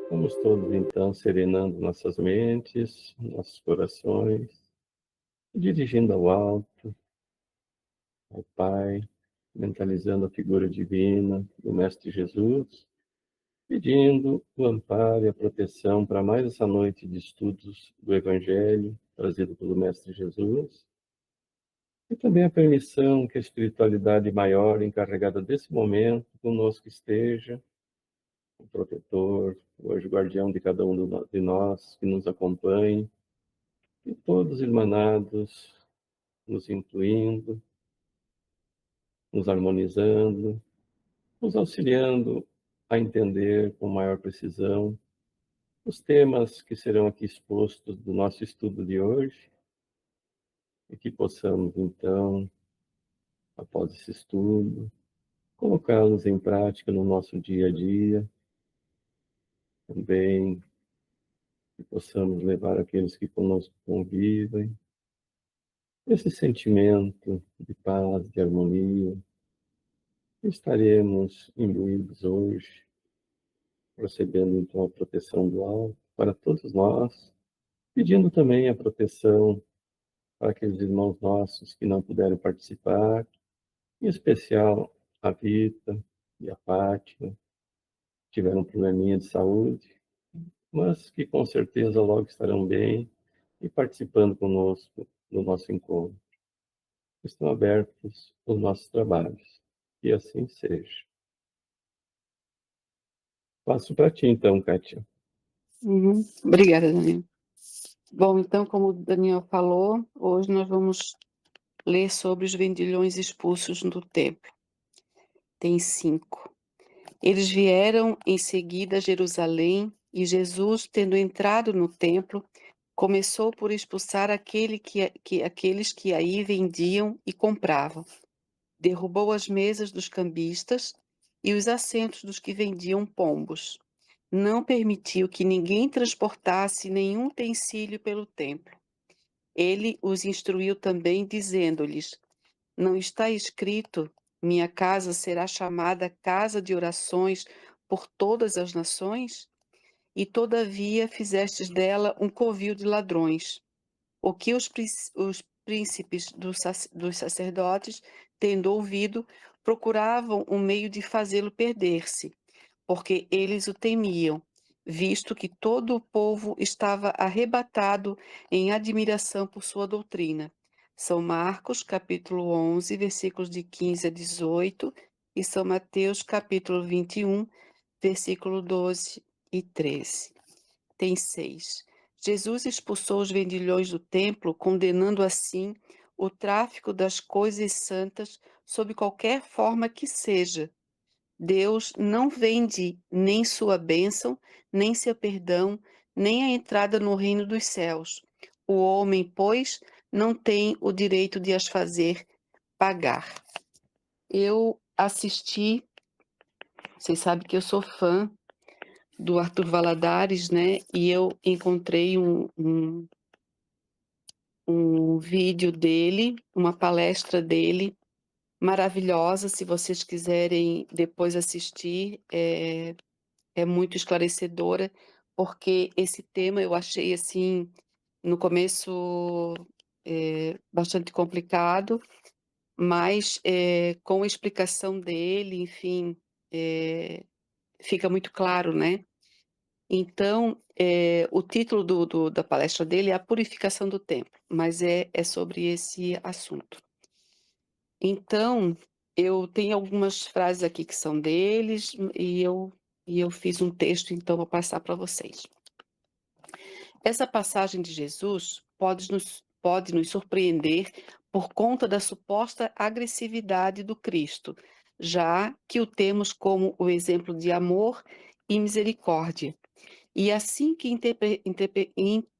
Vamos todos, então, serenando nossas mentes, nossos corações, dirigindo ao alto, ao Pai, mentalizando a figura divina do Mestre Jesus, pedindo o amparo e a proteção para mais essa noite de estudos do Evangelho, trazido pelo Mestre Jesus, e também a permissão que a espiritualidade maior encarregada desse momento conosco esteja, o protetor, o anjo guardião de cada um de nós, que nos acompanhe, e todos irmanados, nos incluindo, nos harmonizando, nos auxiliando a entender com maior precisão os temas que serão aqui expostos do nosso estudo de hoje, e que possamos, então, após esse estudo, colocá-los em prática no nosso dia a dia, também que possamos levar aqueles que conosco convivem esse sentimento de paz, de harmonia. Estaremos imbuídos hoje, procedendo então à proteção do alto para todos nós, pedindo também a proteção para aqueles irmãos nossos que não puderam participar, em especial a Rita e a Fátima, que tiveram um probleminha de saúde, mas que com certeza logo estarão bem e participando conosco do nosso encontro. Estão abertos os nossos trabalhos, que assim seja. Passo para ti então, Kátia. Obrigada, Daniel. Bom, então, como o Daniel falou, hoje nós vamos ler sobre os vendilhões expulsos do templo. Tem 5. Eles vieram em seguida a Jerusalém e Jesus, tendo entrado no templo, começou por expulsar aqueles que aí vendiam e compravam. Derrubou as mesas dos cambistas e os assentos dos que vendiam pombos. Não permitiu que ninguém transportasse nenhum utensílio pelo templo. Ele os instruiu também, dizendo-lhes: Não está escrito: Minha casa será chamada casa de orações por todas as nações? E todavia fizestes dela um covil de ladrões. O que os príncipes dos sacerdotes, tendo ouvido, procuravam um meio de fazê-lo perder-se, porque eles o temiam, visto que todo o povo estava arrebatado em admiração por sua doutrina. São Marcos, capítulo 11, versículos de 15 a 18, e São Mateus, capítulo 21, versículo 12 e 13. Tem 6. Jesus expulsou os vendilhões do templo, condenando assim o tráfico das coisas santas sob qualquer forma que seja. Deus não vende nem sua bênção, nem seu perdão, nem a entrada no reino dos céus. O homem, pois, não tem o direito de as fazer pagar. Eu assisti, vocês sabem que eu sou fã do Arthur Valladares, né? E eu encontrei um vídeo dele, uma palestra dele, maravilhosa. Se vocês quiserem depois assistir, é muito esclarecedora, porque esse tema eu achei, assim, no começo, bastante complicado, mas com a explicação dele, enfim, fica muito claro, né? Então, o título da palestra dele é A Purificação do Templo, mas é sobre esse assunto. Então, eu tenho algumas frases aqui que são deles e eu fiz um texto, então, vou passar para vocês. Essa passagem de Jesus pode nos surpreender por conta da suposta agressividade do Cristo, já que o temos como o exemplo de amor e misericórdia. E assim que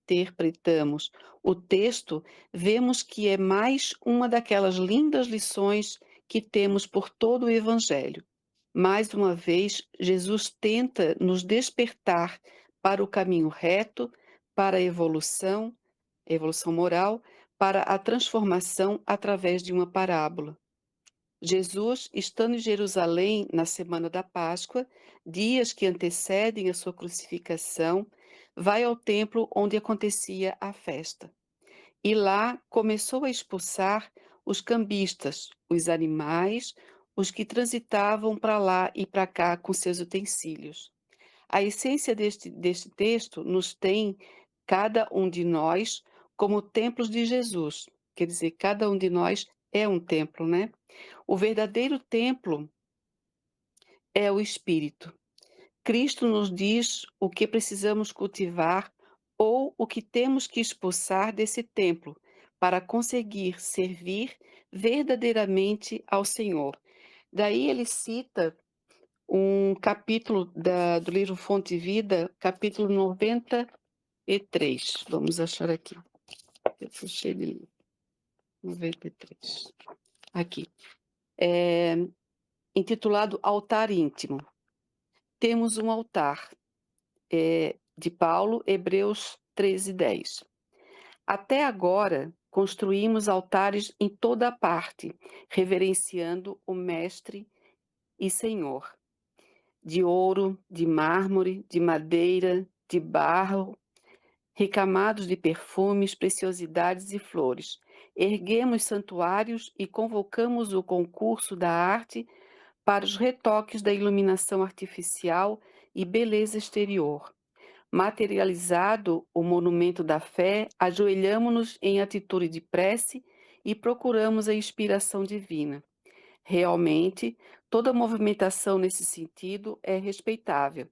interpretamos o texto, vemos que é mais uma daquelas lindas lições que temos por todo o Evangelho. Mais uma vez, Jesus tenta nos despertar para o caminho reto, para a evolução moral, para a transformação através de uma parábola. Jesus, estando em Jerusalém na semana da Páscoa, dias que antecedem a sua crucificação, vai ao templo onde acontecia a festa. E lá começou a expulsar os cambistas, os animais, os que transitavam para lá e para cá com seus utensílios. A essência deste texto nos tem cada um de nós como templos de Jesus. Quer dizer, cada um de nós é um templo, né? O verdadeiro templo é o Espírito. Cristo nos diz o que precisamos cultivar ou o que temos que expulsar desse templo para conseguir servir verdadeiramente ao Senhor. Daí ele cita um capítulo do livro Fonte de Vida, capítulo 93. Vamos achar aqui. Eu puxei de livro. 93. Aqui. Intitulado Altar Íntimo. Temos um altar, de Paulo, Hebreus 13:10. Até agora, construímos altares em toda parte, reverenciando o Mestre e Senhor, de ouro, de mármore, de madeira, de barro, recamados de perfumes, preciosidades e flores. Erguemos santuários e convocamos o concurso da arte para os retoques da iluminação artificial e beleza exterior. Materializado o monumento da fé, ajoelhamo-nos em atitude de prece e procuramos a inspiração divina. Realmente, toda movimentação nesse sentido é respeitável,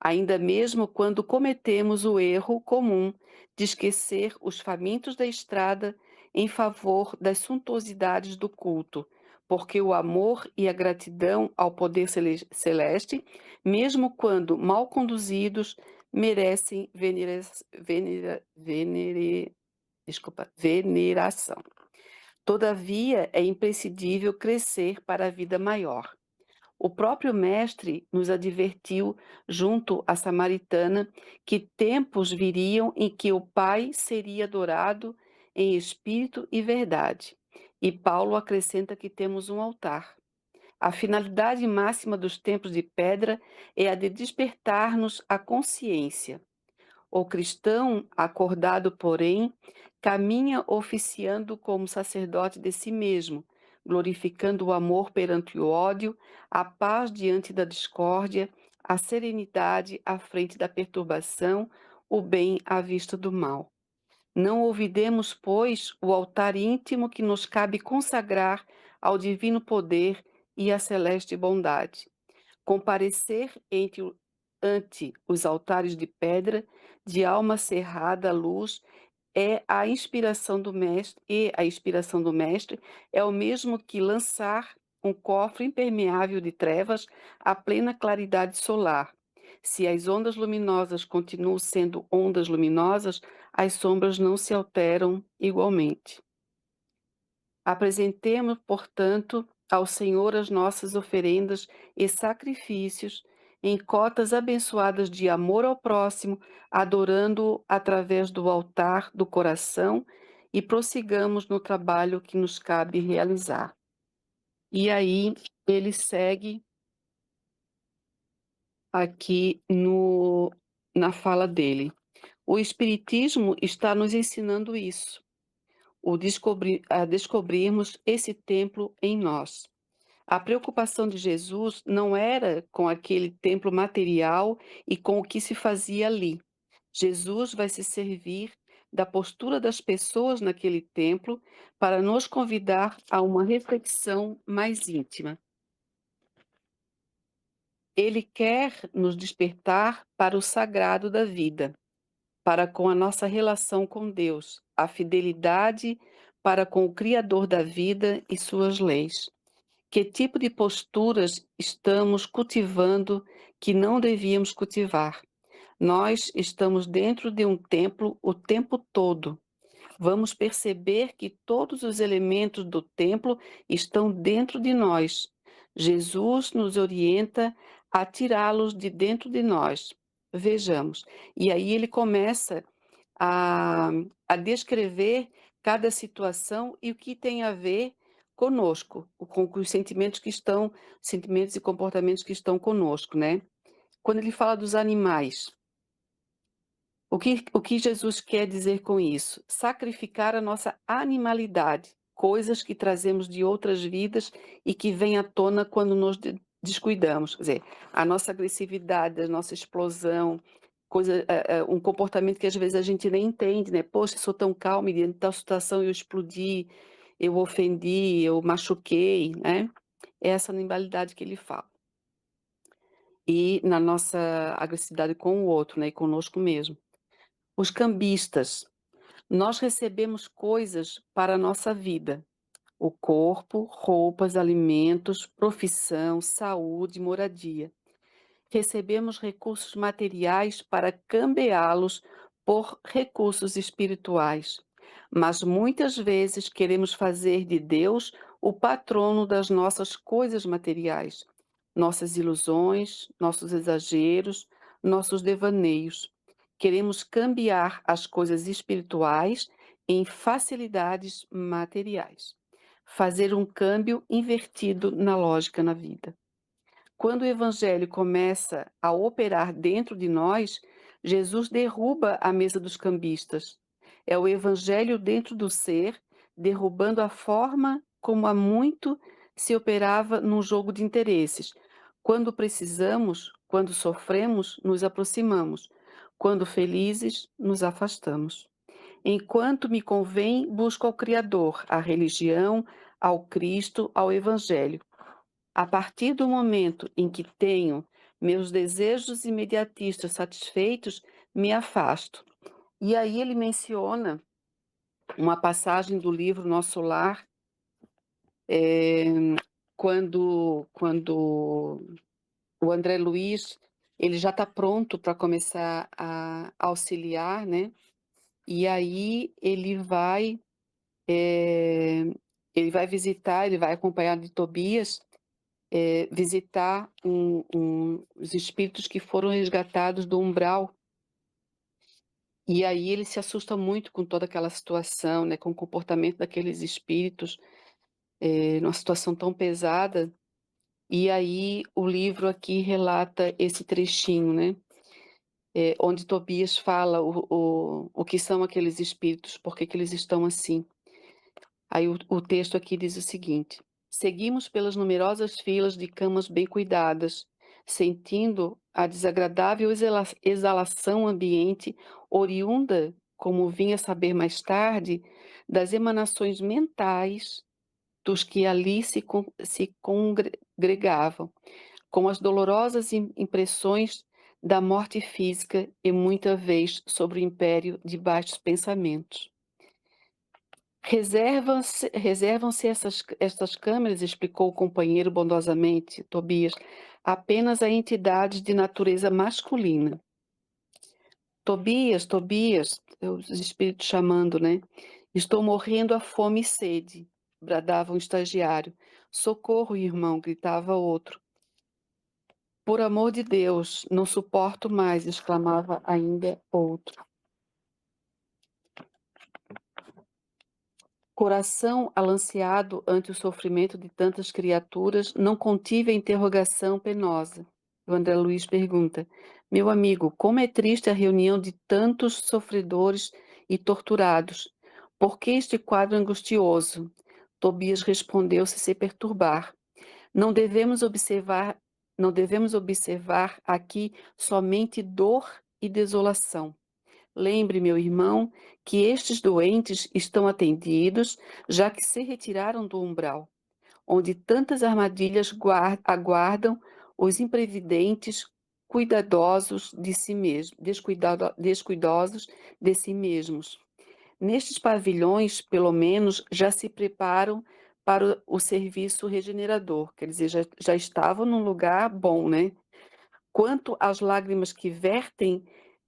ainda mesmo quando cometemos o erro comum de esquecer os famintos da estrada em favor das suntuosidades do culto, porque o amor e a gratidão ao poder celeste, mesmo quando mal conduzidos, merecem veneração. Todavia, é imprescindível crescer para a vida maior. O próprio Mestre nos advertiu, junto à Samaritana, que tempos viriam em que o Pai seria adorado em espírito e verdade. E Paulo acrescenta que temos um altar. A finalidade máxima dos templos de pedra é a de despertar-nos a consciência. O cristão, acordado, porém, caminha oficiando como sacerdote de si mesmo, glorificando o amor perante o ódio, a paz diante da discórdia, a serenidade à frente da perturbação, o bem à vista do mal. Não olvidemos, pois, o altar íntimo que nos cabe consagrar ao divino poder e à celeste bondade. Comparecer ante os altares de pedra, de alma cerrada à luz, é a inspiração do mestre, e a inspiração do mestre é o mesmo que lançar um cofre impermeável de trevas à plena claridade solar. Se as ondas luminosas continuam sendo ondas luminosas, as sombras não se alteram igualmente. Apresentemos, portanto, ao Senhor as nossas oferendas e sacrifícios em cotas abençoadas de amor ao próximo, adorando-o através do altar do coração e prossigamos no trabalho que nos cabe realizar. E aí ele segue aqui na fala dele. O Espiritismo está nos ensinando isso, a descobrirmos esse templo em nós. A preocupação de Jesus não era com aquele templo material e com o que se fazia ali. Jesus vai se servir da postura das pessoas naquele templo para nos convidar a uma reflexão mais íntima. Ele quer nos despertar para o sagrado da vida, para com a nossa relação com Deus, a fidelidade para com o Criador da vida e suas leis. Que tipo de posturas estamos cultivando que não devíamos cultivar? Nós estamos dentro de um templo o tempo todo. Vamos perceber que todos os elementos do templo estão dentro de nós. Jesus nos orienta a tirá-los de dentro de nós. Vejamos. E aí ele começa a, a descrever cada situação e o que tem a ver conosco, com os sentimentos e comportamentos que estão conosco, né? Quando ele fala dos animais, o que Jesus quer dizer com isso? Sacrificar a nossa animalidade, coisas que trazemos de outras vidas e que vêm à tona quando nos descuidamos. Quer dizer, a nossa agressividade, a nossa explosão, um comportamento que às vezes a gente nem entende, né? Poxa, eu sou tão calma e diante da situação eu explodi, eu ofendi, eu machuquei, né? É essa animalidade que ele fala. E na nossa agressividade com o outro, né? E conosco mesmo. Os cambistas. Nós recebemos coisas para a nossa vida: o corpo, roupas, alimentos, profissão, saúde, moradia. Recebemos recursos materiais para cambiá-los por recursos espirituais. Mas muitas vezes queremos fazer de Deus o patrono das nossas coisas materiais, nossas ilusões, nossos exageros, nossos devaneios. Queremos cambiar as coisas espirituais em facilidades materiais. Fazer um câmbio invertido na lógica na vida. Quando o evangelho começa a operar dentro de nós, Jesus derruba a mesa dos cambistas. É o evangelho dentro do ser, derrubando a forma como há muito se operava num jogo de interesses. Quando precisamos, quando sofremos, nos aproximamos. Quando felizes, nos afastamos. Enquanto me convém, busco ao Criador, à religião, ao Cristo, ao Evangelho. A partir do momento em que tenho meus desejos imediatistas satisfeitos, me afasto. E aí ele menciona uma passagem do livro Nosso Lar, quando o André Luiz ele já está pronto para começar a auxiliar, né? E aí ele vai visitar, ele vai acompanhar de Tobias, visitar os espíritos que foram resgatados do umbral. E aí ele se assusta muito com toda aquela situação, né, com o comportamento daqueles espíritos, numa situação tão pesada. E aí o livro aqui relata esse trechinho, né, onde Tobias fala o que são aqueles espíritos, por que que eles estão assim. Aí o texto aqui diz o seguinte: seguimos pelas numerosas filas de camas bem cuidadas, sentindo a desagradável exalação ambiente oriunda, como vinha a saber mais tarde, das emanações mentais dos que ali se congregavam, com as dolorosas impressões da morte física e muita vez sobre o império de baixos pensamentos. Reservam-se estas câmeras, explicou o companheiro bondosamente, Tobias, apenas a entidades de natureza masculina. Tobias, Tobias, os espíritos chamando, né? Estou morrendo à fome e sede, bradava um estagiário. Socorro, irmão, gritava outro. Por amor de Deus, não suporto mais, exclamava ainda outro. Coração alanceado ante o sofrimento de tantas criaturas, não contive a interrogação penosa. O André Luiz pergunta: meu amigo, como é triste a reunião de tantos sofredores e torturados. Por que este quadro angustioso? Tobias respondeu sem se perturbar. Não devemos observar, não devemos observar aqui somente dor e desolação. Lembre, meu irmão, que estes doentes estão atendidos, já que se retiraram do umbral, onde tantas armadilhas aguardam os imprevidentes, cuidadosos de si mesmos, descuidosos de si mesmos. Nestes pavilhões, pelo menos, já se preparam para o serviço regenerador, quer dizer, já estavam num lugar bom, né? Quanto às lágrimas que vertem,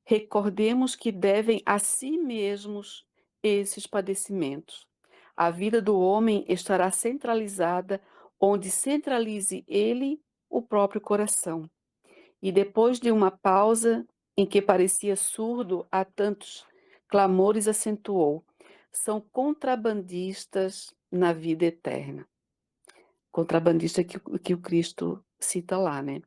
recordemos que devem a si mesmos esses padecimentos. A vida do homem estará centralizada onde centralize ele o próprio coração. E depois de uma pausa em que parecia surdo a tantos clamores, acentuou: são contrabandistas na vida eterna. contrabandista que o Cristo cita lá, né?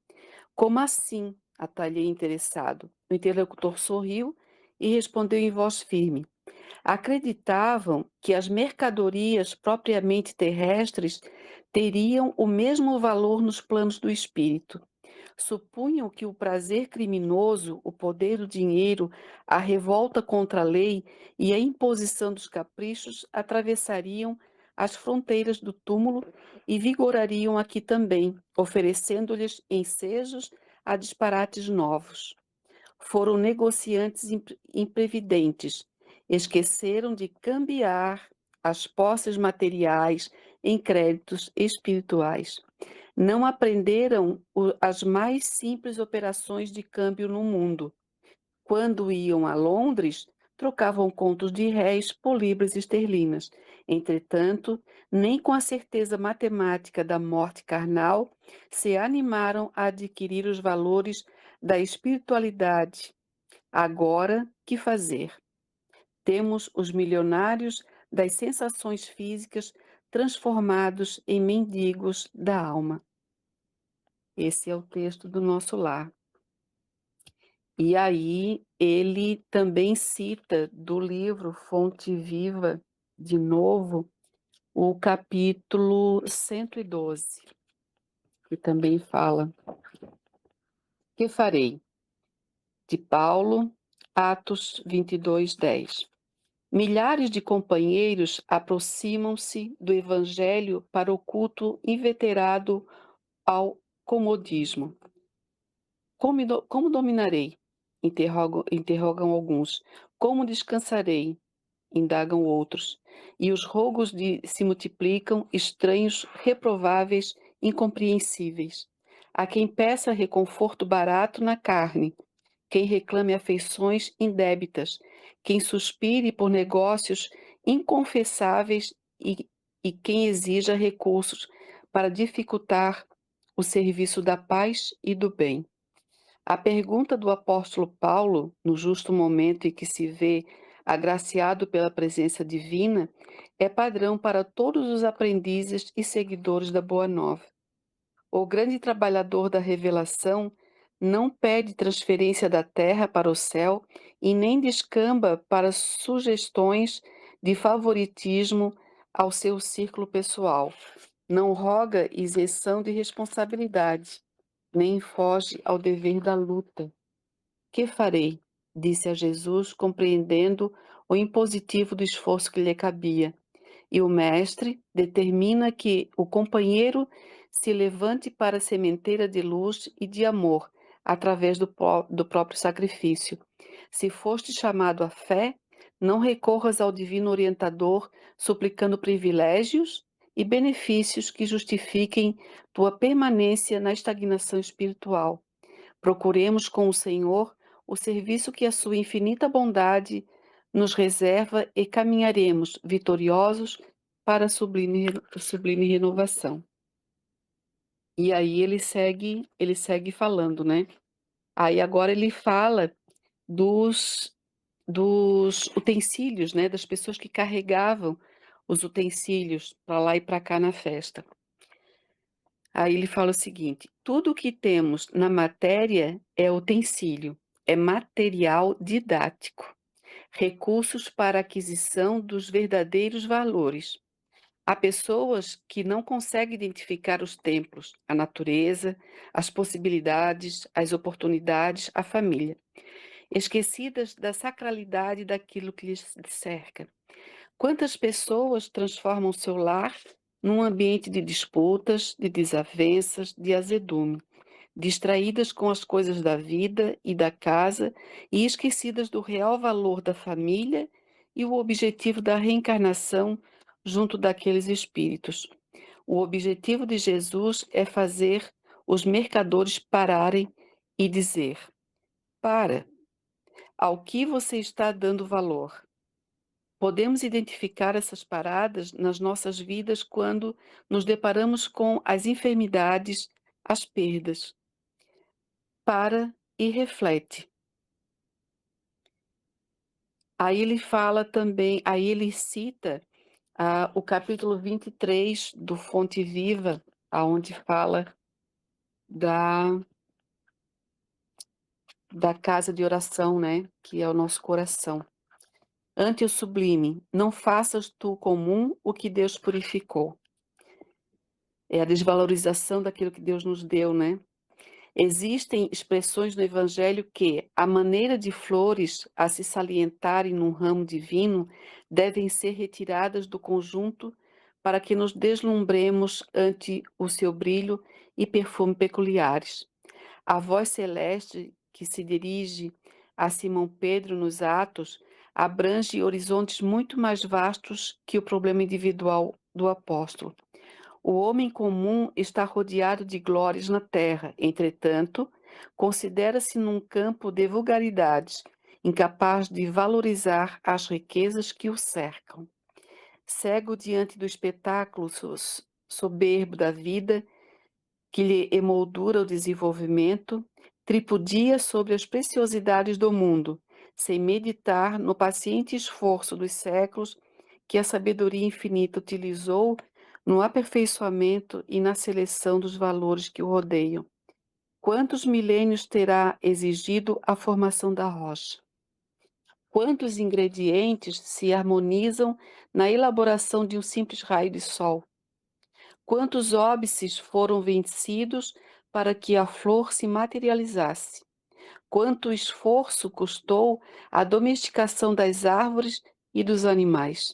Como assim? Atalhei interessado. O interlocutor sorriu e respondeu em voz firme. Acreditavam que as mercadorias propriamente terrestres teriam o mesmo valor nos planos do espírito. Supunham que o prazer criminoso, o poder do dinheiro, a revolta contra a lei e a imposição dos caprichos atravessariam as fronteiras do túmulo e vigorariam aqui também, oferecendo-lhes ensejos a disparates novos. Foram negociantes imprevidentes, esqueceram de cambiar as posses materiais em créditos espirituais. Não aprenderam as mais simples operações de câmbio no mundo. Quando iam a Londres, trocavam contos de réis por libras esterlinas. Entretanto, nem com a certeza matemática da morte carnal se animaram a adquirir os valores da espiritualidade. Agora, que fazer? Temos os milionários das sensações físicas transformados em mendigos da alma. Esse é o texto do Nosso Lar. E aí ele também cita do livro Fonte Viva, de novo, o capítulo 112, que também fala: Que farei? De Paulo, Atos 22:10. Milhares de companheiros aproximam-se do Evangelho para o culto inveterado ao comodismo. Como dominarei? Interrogam alguns. Como descansarei? Indagam outros. E os rogos se multiplicam, estranhos, reprováveis, incompreensíveis. Há quem peça reconforto barato na carne, quem reclame afeições indébitas, quem suspire por negócios inconfessáveis e quem exija recursos para dificultar o serviço da paz e do bem. A pergunta do apóstolo Paulo, no justo momento em que se vê agraciado pela presença divina, é padrão para todos os aprendizes e seguidores da Boa Nova. O grande trabalhador da revelação não pede transferência da terra para o céu e nem descamba para sugestões de favoritismo ao seu círculo pessoal. Não roga isenção de responsabilidade, nem foge ao dever da luta. Que farei? Disse a Jesus, compreendendo o impositivo do esforço que lhe cabia. E o mestre determina que o companheiro se levante para a sementeira de luz e de amor, através do próprio sacrifício. Se foste chamado à fé, não recorras ao divino orientador suplicando privilégios e benefícios que justifiquem tua permanência na estagnação espiritual. Procuremos com o Senhor o serviço que a sua infinita bondade nos reserva e caminharemos vitoriosos para a sublime renovação. E aí ele segue falando, né? Aí agora ele fala dos utensílios, né? Das pessoas que carregavam os utensílios para lá e para cá na festa. Aí ele fala o seguinte: tudo o que temos na matéria é utensílio, é material didático, recursos para a aquisição dos verdadeiros valores. Há pessoas que não conseguem identificar os templos, a natureza, as possibilidades, as oportunidades, a família, esquecidas da sacralidade daquilo que lhes cerca. Quantas pessoas transformam seu lar num ambiente de disputas, de desavenças, de azedume, distraídas com as coisas da vida e da casa e esquecidas do real valor da família e o objetivo da reencarnação junto daqueles espíritos. O objetivo de Jesus é fazer os mercadores pararem e dizer: para, ao que você está dando valor? Podemos identificar essas paradas nas nossas vidas quando nos deparamos com as enfermidades, as perdas. Para e reflete. Aí ele fala também, aí ele cita o capítulo 23 do Fonte Viva, aonde fala da casa de oração, né, que é o nosso coração. Ante o sublime, não faças tu comum o que Deus purificou. É a desvalorização daquilo que Deus nos deu, né? Existem expressões no Evangelho que, à maneira de flores a se salientarem num ramo divino, devem ser retiradas do conjunto para que nos deslumbremos ante o seu brilho e perfume peculiares. A voz celeste que se dirige a Simão Pedro nos Atos abrange horizontes muito mais vastos que o problema individual do apóstolo. O homem comum está rodeado de glórias na terra, entretanto, considera-se num campo de vulgaridades, incapaz de valorizar as riquezas que o cercam. Cego diante do espetáculo soberbo da vida, que lhe emoldura o desenvolvimento, tripudia sobre as preciosidades do mundo, sem meditar no paciente esforço dos séculos que a sabedoria infinita utilizou no aperfeiçoamento e na seleção dos valores que o rodeiam. Quantos milênios terá exigido a formação da rocha? Quantos ingredientes se harmonizam na elaboração de um simples raio de sol? Quantos óbices foram vencidos para que a flor se materializasse? Quanto esforço custou a domesticação das árvores e dos animais?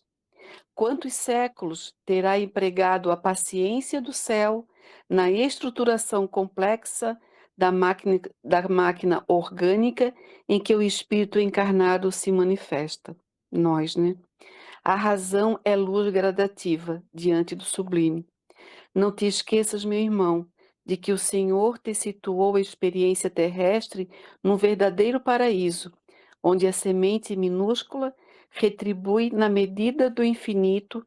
Quantos séculos terá empregado a paciência do céu na estruturação complexa da máquina orgânica em que o espírito encarnado se manifesta? Nós, né? A razão é luz gradativa diante do sublime. Não te esqueças, meu irmão, de que o Senhor te situou a experiência terrestre num verdadeiro paraíso, onde a semente minúscula retribui na medida do infinito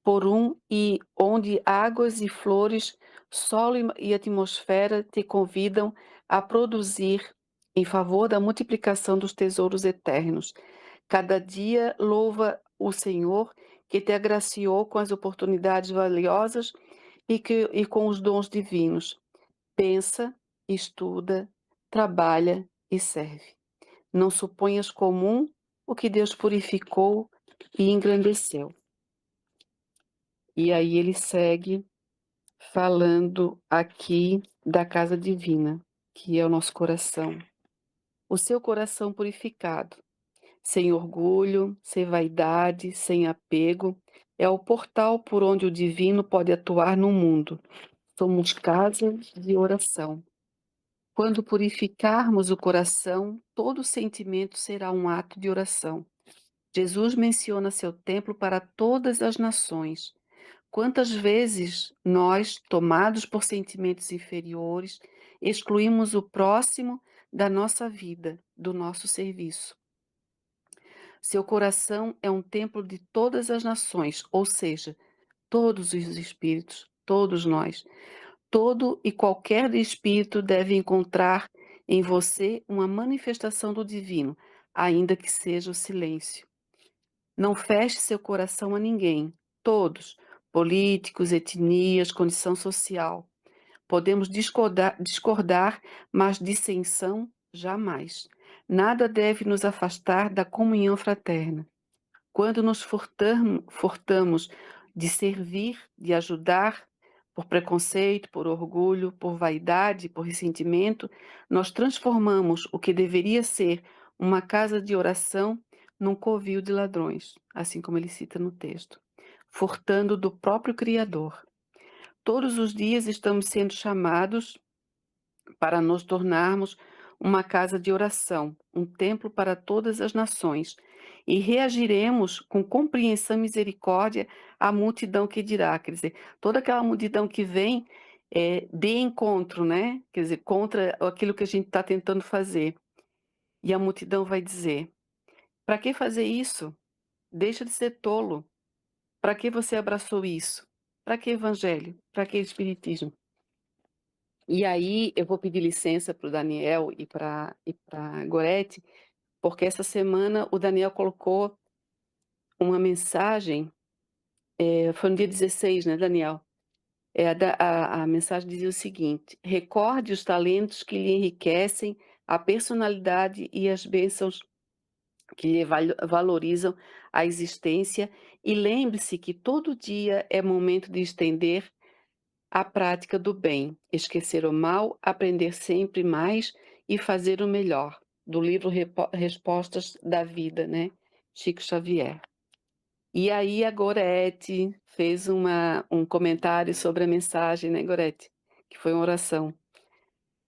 por um e onde águas e flores, solo e atmosfera te convidam a produzir em favor da multiplicação dos tesouros eternos. Cada dia louva o Senhor que te agraciou com as oportunidades valiosas e com os dons divinos. Pensa, estuda, trabalha e serve. Não suponhas comum o que Deus purificou e engrandeceu. E aí ele segue falando aqui da casa divina, que é o nosso coração. O seu coração purificado, sem orgulho, sem vaidade, sem apego, é o portal por onde o divino pode atuar no mundo. Somos casa de oração. Quando purificarmos o coração, todo sentimento será um ato de oração. Jesus menciona seu templo para todas as nações. Quantas vezes nós, tomados por sentimentos inferiores, excluímos o próximo da nossa vida, do nosso serviço? Seu coração é um templo de todas as nações, ou seja, todos os espíritos, todos nós. Todo e qualquer espírito deve encontrar em você uma manifestação do divino, ainda que seja o silêncio. Não feche seu coração a ninguém, todos, políticos, etnias, condição social. Podemos discordar, mas dissensão jamais. Nada deve nos afastar da comunhão fraterna. Quando nos furtamos de servir, de ajudar, por preconceito, por orgulho, por vaidade, por ressentimento, nós transformamos o que deveria ser uma casa de oração num covil de ladrões, assim como ele cita no texto, furtando do próprio Criador. Todos os dias estamos sendo chamados para nos tornarmos uma casa de oração, um templo para todas as nações, e reagiremos com compreensão e misericórdia à multidão que dirá, quer dizer, toda aquela multidão que vem de encontro, né? Quer dizer, contra aquilo que a gente está tentando fazer. E a multidão vai dizer: para que fazer isso? Deixa de ser tolo. Para que você abraçou isso? Para que evangelho? Para que espiritismo? E aí eu vou pedir licença para o Daniel e para Gorete, porque essa semana o Daniel colocou uma mensagem, foi no dia 16, né, Daniel? A mensagem dizia o seguinte: recorde os talentos que lhe enriquecem a personalidade e as bênçãos que lhe valorizam a existência, e lembre-se que todo dia é momento de estender a prática do bem, esquecer o mal, aprender sempre mais e fazer o melhor. Do livro Respostas da Vida, né? Chico Xavier. E aí a Gorete fez um comentário sobre a mensagem, né, Gorete? Que foi uma oração.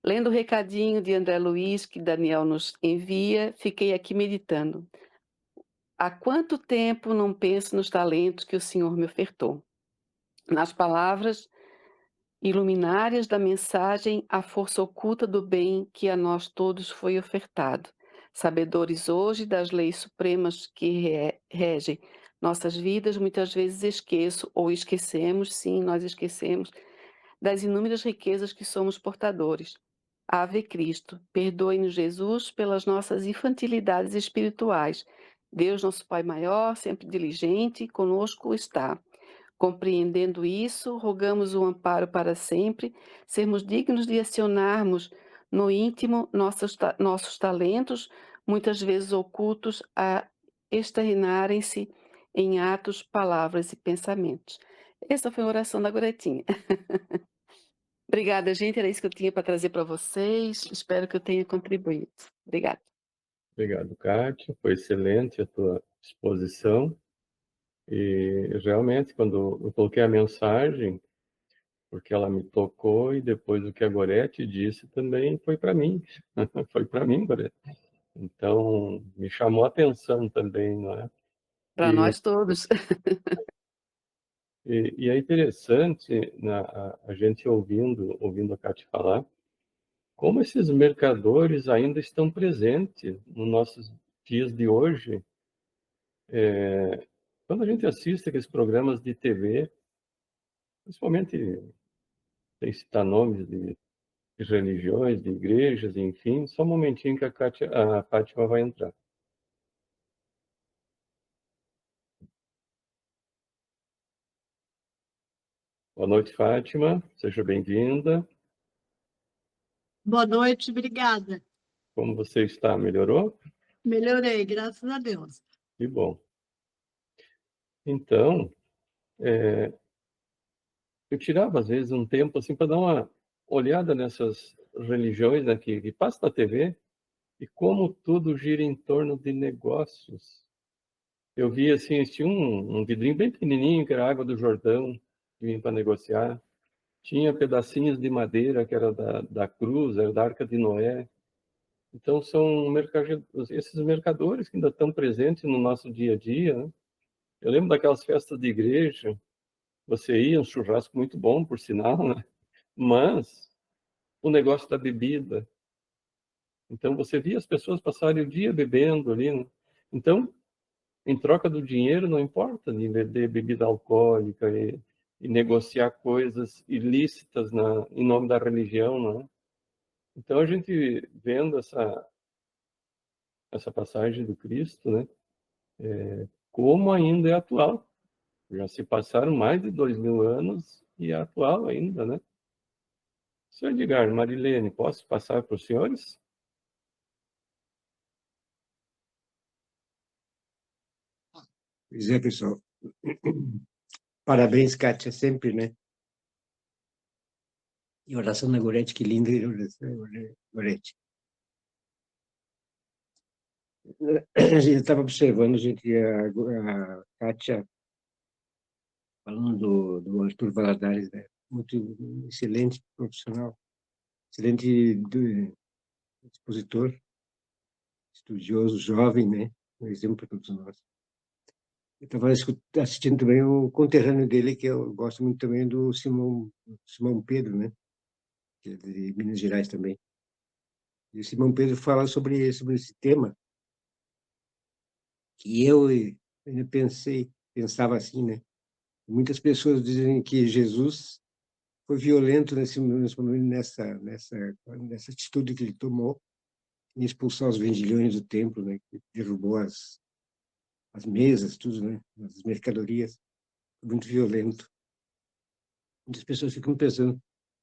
Lendo o recadinho de André Luiz, que Daniel nos envia, fiquei aqui meditando. Há quanto tempo não penso nos talentos que o Senhor me ofertou? Nas palavras iluminárias da mensagem, a força oculta do bem que a nós todos foi ofertado. Sabedores hoje das leis supremas que regem nossas vidas, muitas vezes esqueço ou esquecemos, sim, nós esquecemos, das inúmeras riquezas que somos portadores. Ave Cristo, perdoe-nos, Jesus, pelas nossas infantilidades espirituais. Deus, nosso Pai maior, sempre diligente, conosco está. Compreendendo isso, rogamos o amparo para sempre, sermos dignos de acionarmos no íntimo nossos talentos, muitas vezes ocultos, a externarem-se em atos, palavras e pensamentos. Essa foi a oração da Goretinha. Obrigada, gente. Era isso que eu tinha para trazer para vocês. Espero que eu tenha contribuído. Obrigada. Obrigado, Kátia. Foi excelente a tua exposição. E realmente, quando eu coloquei a mensagem, porque ela me tocou, e depois o que a Gorete disse também foi para mim. Foi para mim, Gorete. Então, me chamou a atenção também, não é? Para E, nós todos. e é interessante a gente ouvindo a Kátia falar, como esses mercadores ainda estão presentes nos nossos dias de hoje. Quando a gente assiste aqueles programas de TV, principalmente, sem citar nomes de religiões, de igrejas, enfim, só um momentinho que a Fátima vai entrar. Boa noite, Fátima, seja bem-vinda. Boa noite, obrigada. Como você está? Melhorou? Melhorei, graças a Deus. Que bom. Então, eu tirava, às vezes, um tempo assim para dar uma olhada nessas religiões, né, que passa na TV, e como tudo gira em torno de negócios. Eu vi assim, tinha um vidrinho bem pequenininho, que era água do Jordão, que vinha para negociar. Tinha pedacinhos de madeira, que era da cruz, era da Arca de Noé. Então, são esses mercadores que ainda estão presentes no nosso dia a dia, né? Eu lembro daquelas festas de igreja, você ia, um churrasco muito bom, por sinal, né? Mas o negócio da bebida. Então, você via as pessoas passarem o dia bebendo ali, né? Então, em troca do dinheiro, não importa de vender bebida alcoólica e negociar coisas ilícitas em nome da religião, né? Então, a gente vendo essa passagem do Cristo, né? Como ainda é atual. Já se passaram mais de 2000 anos e é atual ainda, né? Senhor Edgar, Marilene, posso passar para os senhores? Pois é, pessoal. Parabéns, Kátia, sempre, né? E oração da Gorete, que linda oração, Gorete. A gente estava observando, a Kátia falando do Arthur Valadares, né? Muito excelente profissional, excelente expositor, estudioso, jovem, né? Um exemplo para todos nós. Eu estava assistindo também o conterrâneo dele, que eu gosto muito também do Simão Pedro, né? Que é de Minas Gerais também. E o Simão Pedro fala sobre esse tema, que eu ainda pensava assim, né? Muitas pessoas dizem que Jesus foi violento nessa atitude que ele tomou em expulsar os vendilhões do templo, né? Que derrubou as mesas, tudo, né? As mercadorias. Muito violento. As pessoas ficam pensando,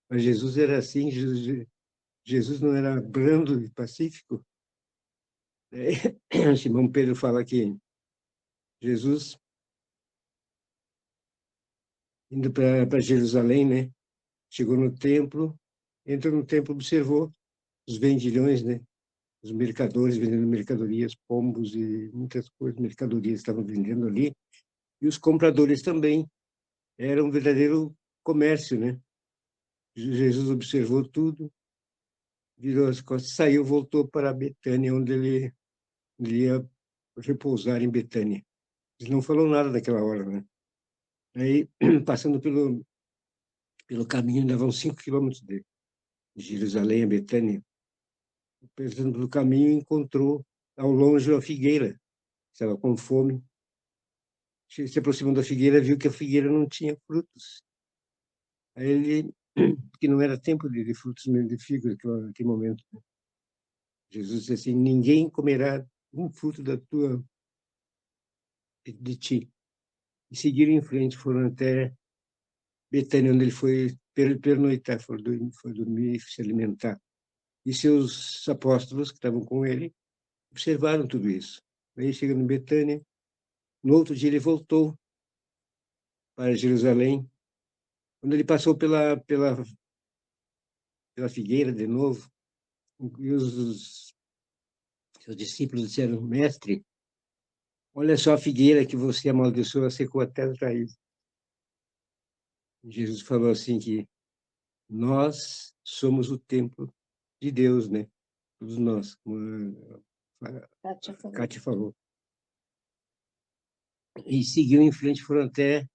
mas Jesus era assim, Jesus não era brando e pacífico? Simão Pedro fala que Jesus, indo para Jerusalém, né? Chegou no templo, entrou no templo, observou os vendilhões, né? Os mercadores vendendo mercadorias, pombos e muitas coisas, mercadorias estavam vendendo ali, e os compradores também. Era um verdadeiro comércio, né? Jesus observou tudo, virou as costas, saiu, voltou para Betânia, onde ele ia repousar em Betânia. Ele não falou nada daquela hora, né? Aí, passando pelo caminho, davam 5 quilômetros de Jerusalém a Betânia. Passando pelo caminho, encontrou ao longe a figueira, estava com fome. Se aproximou da figueira, viu que a figueira não tinha frutos. Aí ele, que não era tempo de frutos mesmo de figos naquele momento, né? Jesus disse assim: ninguém comerá um fruto de ti. E seguiram em frente, foram até Betânia, onde ele foi pernoitar, foi dormir, se alimentar. E seus apóstolos, que estavam com ele, observaram tudo isso. Aí, chegando em Betânia, no outro dia ele voltou para Jerusalém. Quando ele passou pela figueira de novo, e os seus discípulos disseram: mestre, olha só a figueira que você amaldiçoou, secou até as raízes. Jesus falou assim que nós somos o templo de Deus, né? Todos nós, como a Kátia falou. E seguiu em frente, foram até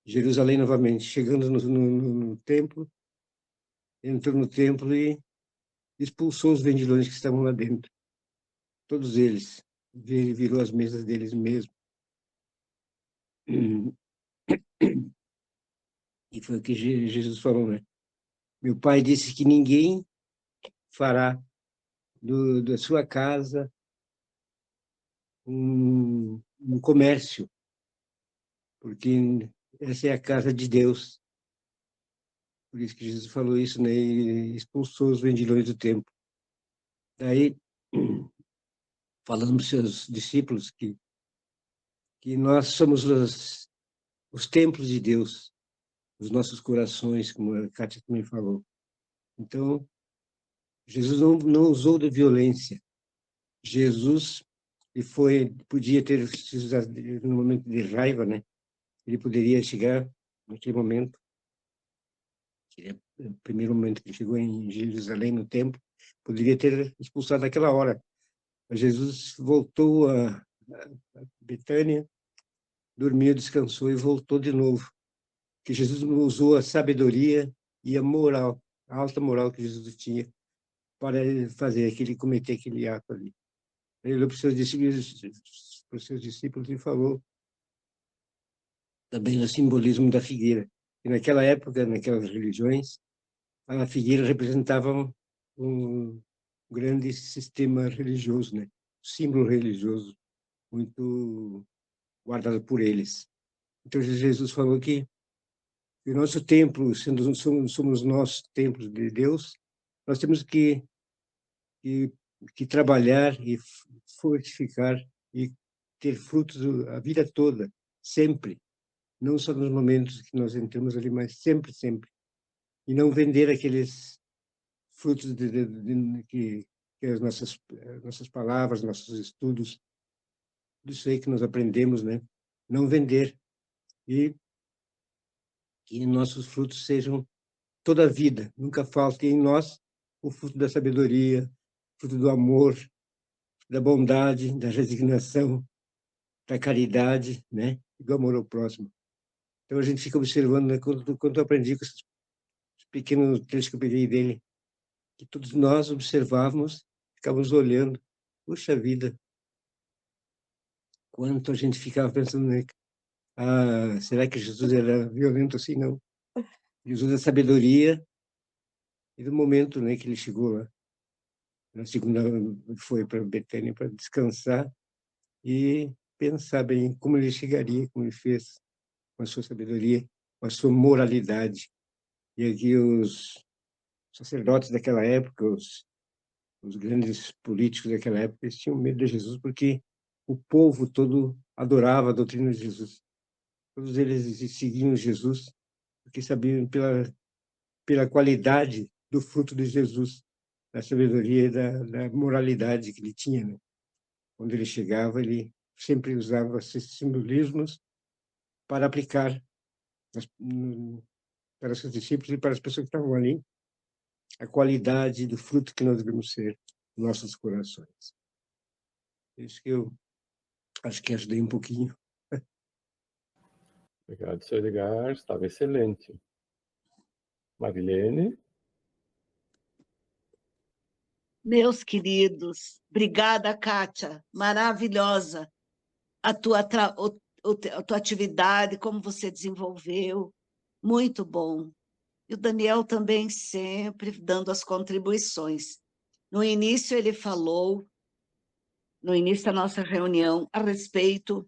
Jerusalém novamente. Chegando no templo, entrou no templo e expulsou os vendilhões que estavam lá dentro. Todos eles. Virou as mesas deles mesmo. E foi o que Jesus falou, né? Meu pai disse que ninguém fará da sua casa um comércio, porque essa é a casa de Deus. Por isso que Jesus falou isso, né? E expulsou os vendilhões do templo. Daí, falando para os seus discípulos que nós somos os templos de Deus, os nossos corações, como a Kátia também falou. Então, Jesus não usou da violência. Jesus podia ter, no momento de raiva, né? Ele poderia chegar naquele momento, que é o primeiro momento que ele chegou em Jerusalém, no templo, poderia ter expulsado naquela hora. Mas Jesus voltou a Betânia, dormiu, descansou e voltou de novo. Que Jesus usou a sabedoria e a moral, a alta moral que Jesus tinha para cometer aquele ato ali. Ele olhou para os seus discípulos e falou também o simbolismo da figueira. E naquela época, naquelas religiões, a figueira representava um grande sistema religioso, né? Símbolo religioso muito guardado por eles. Então Jesus falou que o nosso templo, somos nós templos de Deus, nós temos que trabalhar e fortificar e ter frutos a vida toda, sempre, não só nos momentos que nós entramos ali, mas sempre, sempre. E não vender aqueles frutos que as nossas palavras, nossos estudos, tudo isso aí que nós aprendemos, né? Não vender. E que nossos frutos sejam toda a vida, nunca falte em nós o fruto da sabedoria, fruto do amor, da bondade, da resignação, da caridade, né? E do amor ao próximo. Então a gente fica observando, né? Quando eu aprendi com esses pequenos trechos que eu peguei dele, que todos nós observávamos, ficávamos olhando, puxa vida, quanto a gente ficava pensando, né? Ah, será que Jesus era violento assim? Não. Jesus é sabedoria, e do momento, né, que ele chegou lá, na segunda, foi para Betânia para descansar e pensar bem como ele chegaria, como ele fez com a sua sabedoria, com a sua moralidade. E aqui os sacerdotes daquela época, os grandes políticos daquela época, eles tinham medo de Jesus porque o povo todo adorava a doutrina de Jesus. Todos eles seguiam Jesus porque sabiam pela qualidade do fruto de Jesus, da sabedoria e da moralidade que ele tinha, né? Quando ele chegava, ele sempre usava esses simbolismos para aplicar para os seus discípulos e para as pessoas que estavam ali a qualidade do fruto que nós devemos ser nos nossos corações. Isso que eu acho que ajudei um pouquinho. Obrigado, seu Edgar. Estava excelente. Marilene? Meus queridos, obrigada, Kátia, maravilhosa a tua atividade, como você desenvolveu, muito bom. E o Daniel também sempre dando as contribuições. No início ele falou, no início da nossa reunião, a respeito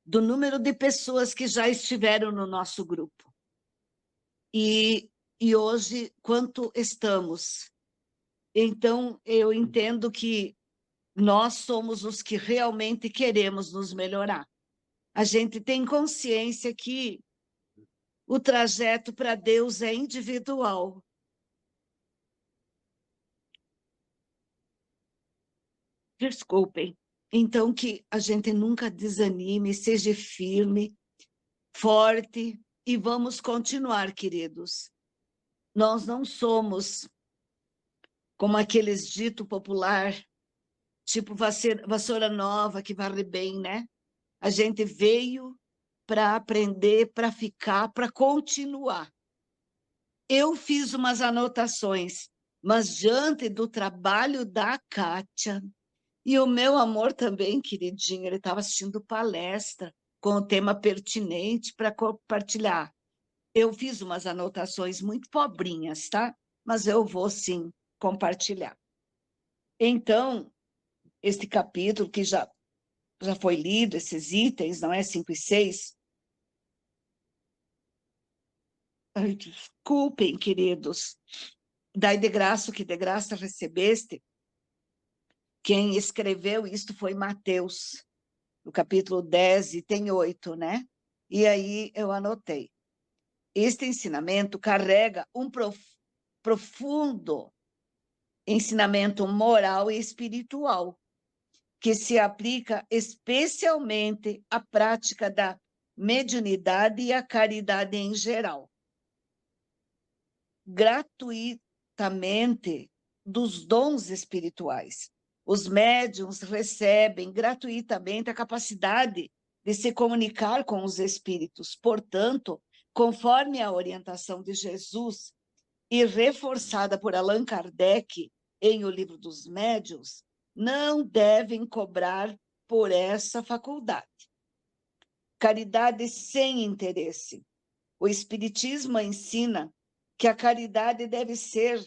do número de pessoas que já estiveram no nosso grupo. E hoje, quanto estamos? Então, eu entendo que nós somos os que realmente queremos nos melhorar. A gente tem consciência que o trajeto para Deus é individual. Desculpem. Então, que a gente nunca desanime, seja firme, forte, e vamos continuar, queridos. Nós não somos como aqueles dito popular, tipo vassoura nova que varre bem, né? A gente veio para aprender, para ficar, para continuar. Eu fiz umas anotações, mas diante do trabalho da Kátia, e o meu amor também, queridinho, ele estava assistindo palestra com o tema pertinente para compartilhar. Eu fiz umas anotações muito pobrinhas, tá? Mas eu vou, sim, compartilhar. Então, este capítulo que já foi lido, esses itens, não é? 5 e 6. Ai, desculpem, queridos. Dai de graça o que de graça recebeste. Quem escreveu isto foi Mateus, no capítulo 10, e tem 8, né? E aí eu anotei. Este ensinamento carrega um profundo ensinamento moral e espiritual, que se aplica especialmente à prática da mediunidade e à caridade em geral. Gratuitamente dos dons espirituais. Os médiuns recebem gratuitamente a capacidade de se comunicar com os espíritos. Portanto, conforme a orientação de Jesus e reforçada por Allan Kardec em O Livro dos Médiuns, não devem cobrar por essa faculdade. Caridade sem interesse. O Espiritismo ensina que a caridade deve ser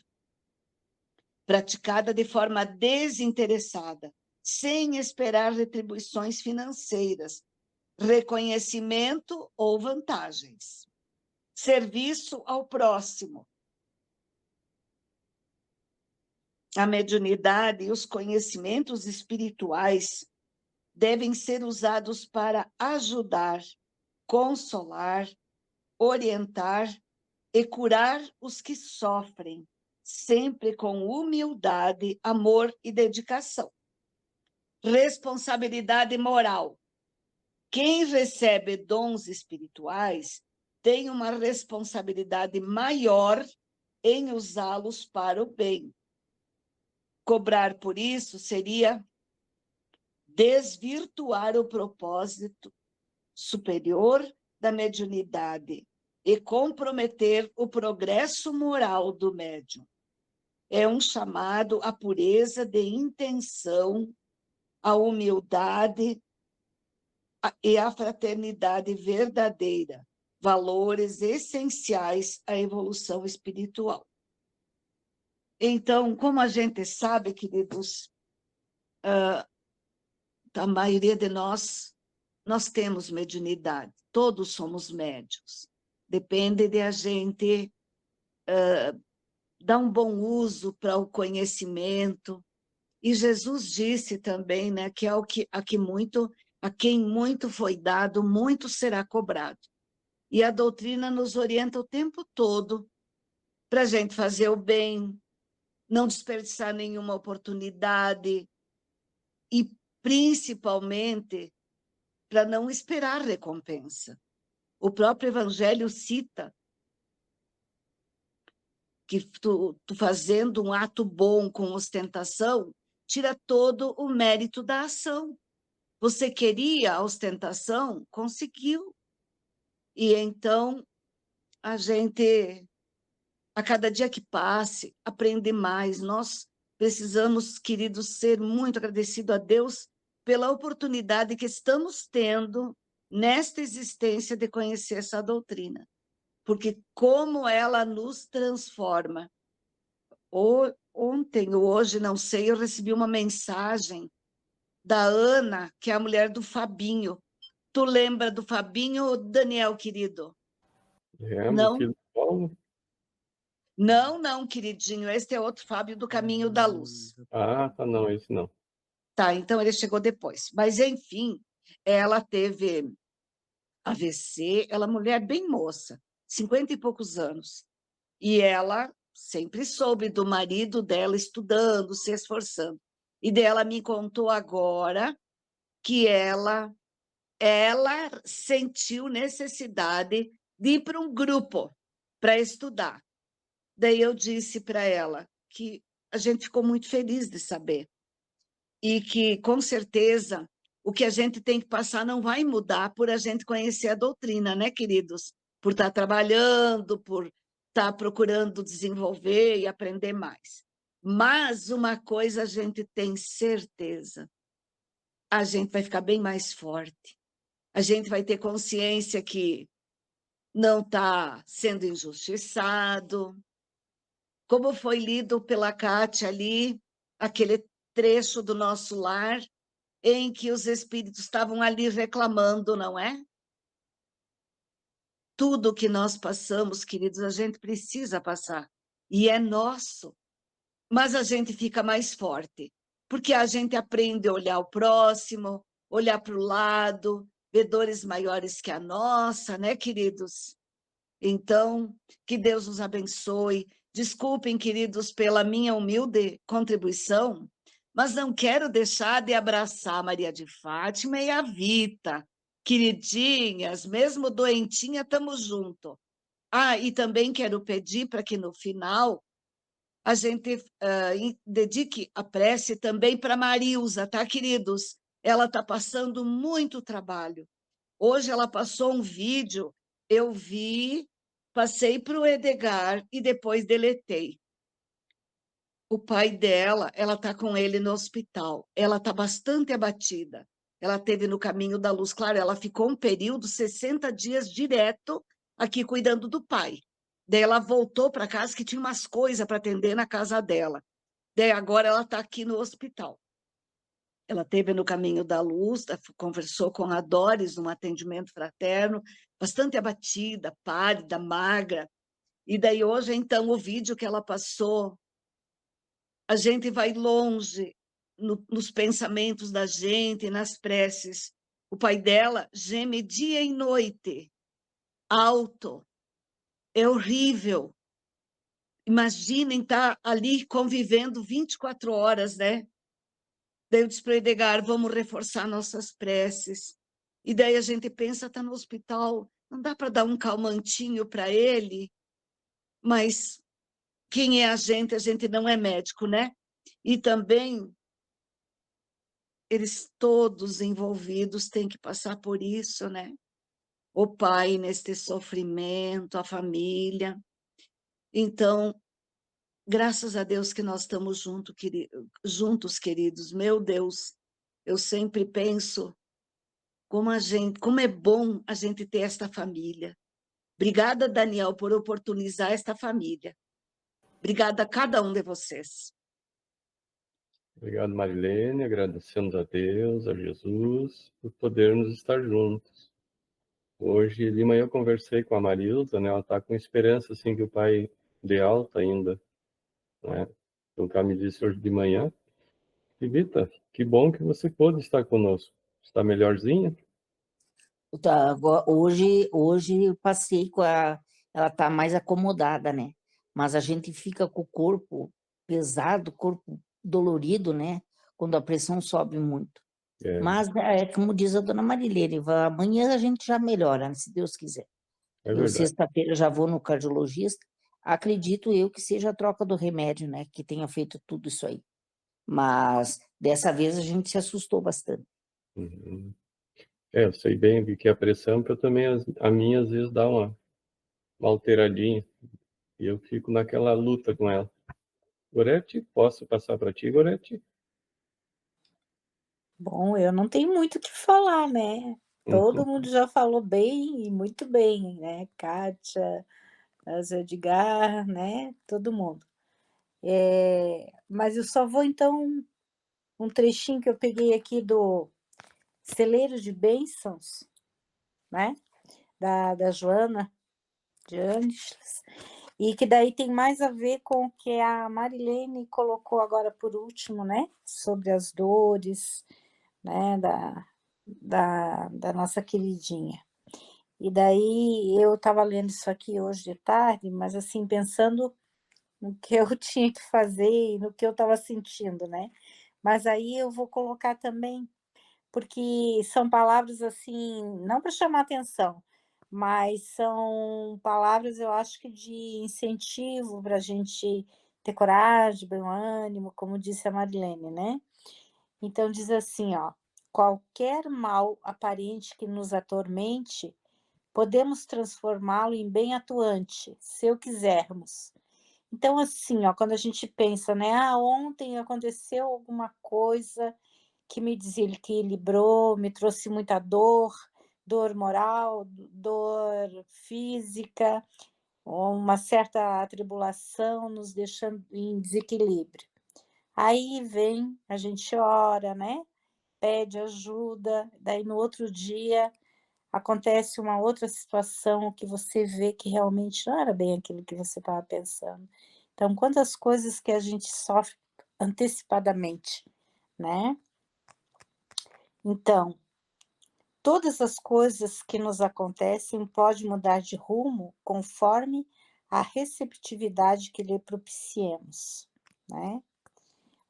praticada de forma desinteressada, sem esperar retribuições financeiras, reconhecimento ou vantagens. Serviço ao próximo. A mediunidade e os conhecimentos espirituais devem ser usados para ajudar, consolar, orientar e curar os que sofrem, sempre com humildade, amor e dedicação. Responsabilidade moral. Quem recebe dons espirituais tem uma responsabilidade maior em usá-los para o bem. Cobrar por isso seria desvirtuar o propósito superior da mediunidade e comprometer o progresso moral do médium. É um chamado à pureza de intenção, à humildade e à fraternidade verdadeira, valores essenciais à evolução espiritual. Então, como a gente sabe, queridos, a maioria de nós temos mediunidade, todos somos médiuns. depende de a gente dar um bom uso para o conhecimento. E Jesus disse também, né, que a quem muito foi dado, muito será cobrado. E a doutrina nos orienta o tempo todo para a gente fazer o bem, não desperdiçar nenhuma oportunidade e, principalmente, para não esperar recompensa. O próprio Evangelho cita que tu fazendo um ato bom com ostentação, tira todo o mérito da ação. Você queria a ostentação? Conseguiu. E então, a gente, a cada dia que passe, aprende mais. Nós precisamos, queridos, ser muito agradecidos a Deus pela oportunidade que estamos tendo nesta existência de conhecer essa doutrina. Porque como ela nos transforma. Ontem ou hoje, não sei, eu recebi uma mensagem da Ana, que é a mulher do Fabinho. Tu lembra do Fabinho, Daniel, querido? Lembro, filho do Paulo? Não, queridinho, este é outro Fábio do Caminho da Luz. Ah, tá, não, esse não. Tá, então ele chegou depois. Mas, enfim, ela teve AVC, ela é mulher bem moça, 50 e poucos anos. E ela sempre soube do marido dela estudando, se esforçando. E dela me contou agora que ela sentiu necessidade de ir para um grupo para estudar. Daí eu disse para ela que a gente ficou muito feliz de saber e que, com certeza, o que a gente tem que passar não vai mudar por a gente conhecer a doutrina, né, queridos? Por estar trabalhando, por estar procurando desenvolver e aprender mais. Mas uma coisa a gente tem certeza, a gente vai ficar bem mais forte. A gente vai ter consciência que não está sendo injustiçado. Como foi lido pela Kátia ali, aquele trecho do nosso lar, em que os espíritos estavam ali reclamando, não é? Tudo que nós passamos, queridos, a gente precisa passar. E é nosso. Mas a gente fica mais forte, porque a gente aprende a olhar o próximo, olhar para o lado, ver dores maiores que a nossa, né, queridos? Então, que Deus nos abençoe. Desculpem, queridos, pela minha humilde contribuição, mas não quero deixar de abraçar a Maria de Fátima e a Vita. Queridinhas, mesmo doentinha, estamos juntos. Ah, e também quero pedir para que no final a gente dedique a prece também para Marilza, tá, queridos? Ela está passando muito trabalho. Hoje ela passou um vídeo, eu vi, passei para o Edgar e depois deletei. O pai dela, ela está com ele no hospital. Ela está bastante abatida. Ela teve no caminho da luz. Claro, ela ficou um período, 60 dias direto, aqui cuidando do pai. Daí ela voltou para casa, que tinha umas coisas para atender na casa dela. Daí agora ela está aqui no hospital. Ela teve no caminho da luz, conversou com a Doris num atendimento fraterno, bastante abatida, pálida, magra. E daí hoje, então, o vídeo que ela passou, a gente vai longe nos pensamentos da gente, nas preces. O pai dela geme dia e noite, alto, é horrível. Imaginem estar ali convivendo 24 horas, né? Daí eu disse para o Edgar, vamos reforçar nossas preces. E daí a gente pensa, está no hospital, não dá para dar um calmantinho para ele, mas quem é a gente não é médico, né? E também eles todos envolvidos têm que passar por isso, né? O pai neste sofrimento, a família. Então, graças a Deus que nós estamos juntos, queridos. Meu Deus, eu sempre penso como é bom a gente ter esta família. Obrigada, Daniel, por oportunizar esta família. Obrigada a cada um de vocês. Obrigado, Marilene. Agradecemos a Deus, a Jesus, por podermos estar juntos. Hoje de manhã eu conversei com a Marilza, né? Ela está com esperança, assim, que o pai dê alta ainda, né? Então, ela me disse hoje de manhã, Vita, que bom que você pôde estar conosco. Está melhorzinha? Hoje eu passei ela tá mais acomodada, né? Mas a gente fica com o corpo pesado, corpo dolorido, né? Quando a pressão sobe muito. É, Mas é como diz a dona Marilene, amanhã a gente já melhora, né, se Deus quiser. é Eu verdade. sexta-feira já vou no cardiologista. Acredito eu que seja a troca do remédio, né? Que tenha feito tudo isso aí. Mas dessa vez a gente se assustou bastante. Uhum. Eu sei bem o que é a pressão, porque eu também, a minha às vezes dá uma alteradinha, e eu fico naquela luta com ela. Gorete, posso passar para ti, Gorete? Bom, eu não tenho muito o que falar, né? Todo Uhum. mundo já falou bem e muito bem, né? Kátia, Zé Edgar, né? Todo mundo. Mas eu só vou, então, um trechinho que eu peguei aqui do Celeiro de Bênçãos, né? Da Joana de Ângeles, e que daí tem mais a ver com o que a Marilene colocou agora por último, né? Sobre as dores, né? Da nossa queridinha. E daí eu estava lendo isso aqui hoje de tarde, mas assim, pensando no que eu tinha que fazer e no que eu estava sentindo, né? Mas aí eu vou colocar também, porque são palavras assim, não para chamar atenção, mas são palavras, eu acho que de incentivo para a gente ter coragem, bom ânimo, como disse a Marilene, né? Então diz assim, ó, qualquer mal aparente que nos atormente, podemos transformá-lo em bem atuante, se eu quisermos. Então, assim, ó, quando a gente pensa, né? Ontem aconteceu alguma coisa que me desequilibrou, me trouxe muita dor, dor moral, dor física, uma certa atribulação nos deixando em desequilíbrio. Aí vem, a gente ora, né? Pede ajuda, daí no outro dia acontece uma outra situação que você vê que realmente não era bem aquilo que você estava pensando. Então, quantas coisas que a gente sofre antecipadamente, né? Então, todas as coisas que nos acontecem podem mudar de rumo conforme a receptividade que lhe propiciemos, né?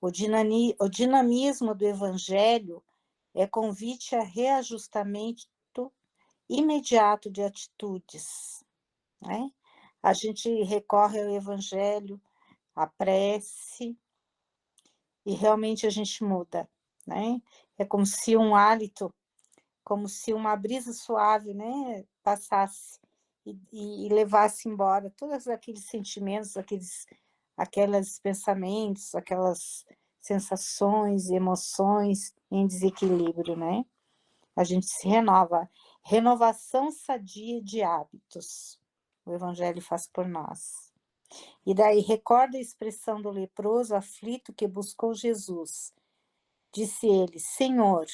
O dinamismo do evangelho é convite a reajustamento imediato de atitudes, né? A gente recorre ao evangelho, à prece, e realmente a gente muda, né? É como se um hálito, como se uma brisa suave, né, passasse e levasse embora todos aqueles sentimentos, aqueles pensamentos, aquelas sensações, emoções em desequilíbrio, né? A gente se renova. Renovação sadia de hábitos. O Evangelho faz por nós. E daí recorda a expressão do leproso aflito que buscou Jesus. Disse ele, Senhor,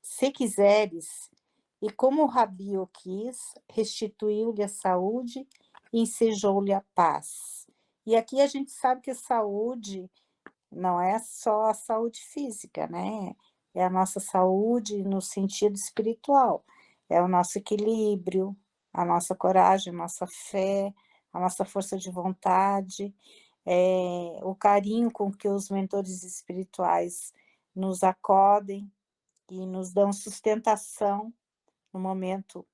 se quiseres, e como o Rabi o quis, restituiu-lhe a saúde e ensejou-lhe a paz. E aqui a gente sabe que a saúde não é só a saúde física, né? É a nossa saúde no sentido espiritual. É o nosso equilíbrio, a nossa coragem, a nossa fé, a nossa força de vontade, o carinho com que os mentores espirituais nos acodem e nos dão sustentação no momento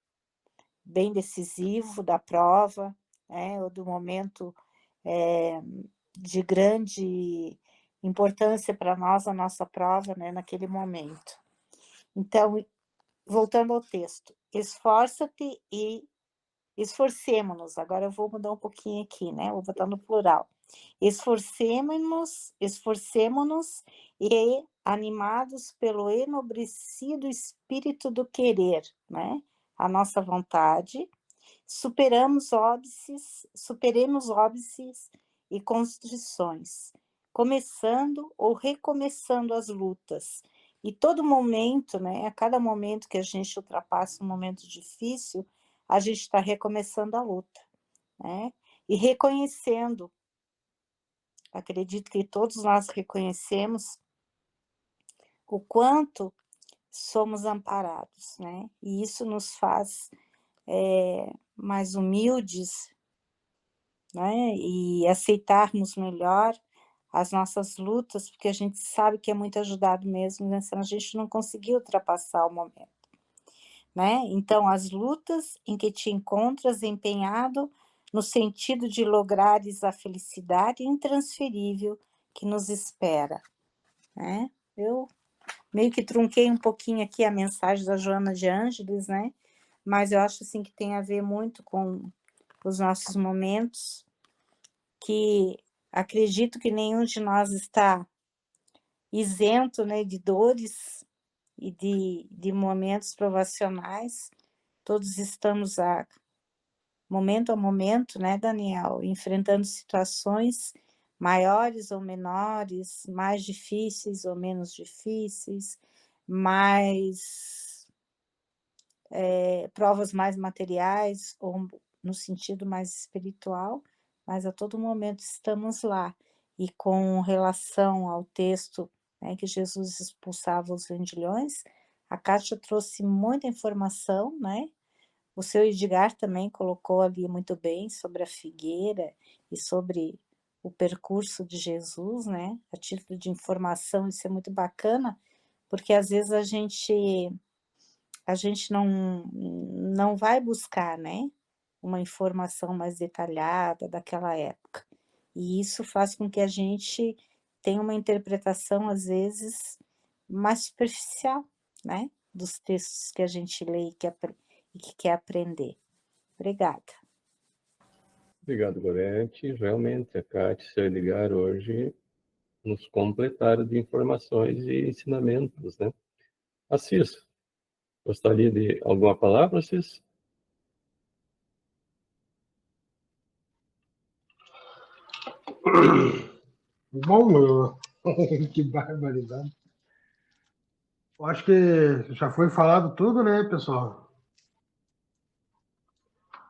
bem decisivo da prova, ou do momento de grande importância para nós, a nossa prova, né, naquele momento. Então, voltando ao texto, esforça-te e esforcemo-nos. Agora eu vou mudar um pouquinho aqui, né? Vou botar no plural. Esforcemo-nos e animados pelo enobrecido espírito do querer, né? A nossa vontade, superemos óbices e constrições, começando ou recomeçando as lutas, E todo momento, né, a cada momento que a gente ultrapassa um momento difícil, a gente está recomeçando a luta, né? E reconhecendo, acredito que todos nós reconhecemos o quanto somos amparados, né? E isso nos faz mais humildes, né? E aceitarmos melhor as nossas lutas, porque a gente sabe que é muito ajudado mesmo, né? Senão a gente não conseguiu ultrapassar o momento, né? Então, as lutas em que te encontras empenhado no sentido de lograres a felicidade intransferível que nos espera, né? Eu meio que trunquei um pouquinho aqui a mensagem da Joana de Ângeles, né? Mas eu acho assim que tem a ver muito com os nossos momentos, que acredito que nenhum de nós está isento, né, de dores e de momentos provacionais. Todos estamos a momento, né, Daniel, enfrentando situações maiores ou menores, mais difíceis ou menos difíceis, mais provas mais materiais ou no sentido mais espiritual, mas a todo momento estamos lá. E com relação ao texto, né, que Jesus expulsava os vendilhões, a Kátia trouxe muita informação, né? O seu Edgar também colocou ali muito bem sobre a figueira e sobre o percurso de Jesus, né? A título de informação, isso é muito bacana, porque às vezes a gente não vai buscar, né, uma informação mais detalhada daquela época. E isso faz com que a gente tenha uma interpretação, às vezes, mais superficial, né, dos textos que a gente lê e que quer aprender. Obrigada. Obrigado, Gorete. Realmente, a Kátia e o seu Edgar hoje nos completaram de informações e ensinamentos, né? Assis, gostaria de alguma palavra, Assis? Bom, que barbaridade. Eu acho que já foi falado tudo, né, pessoal?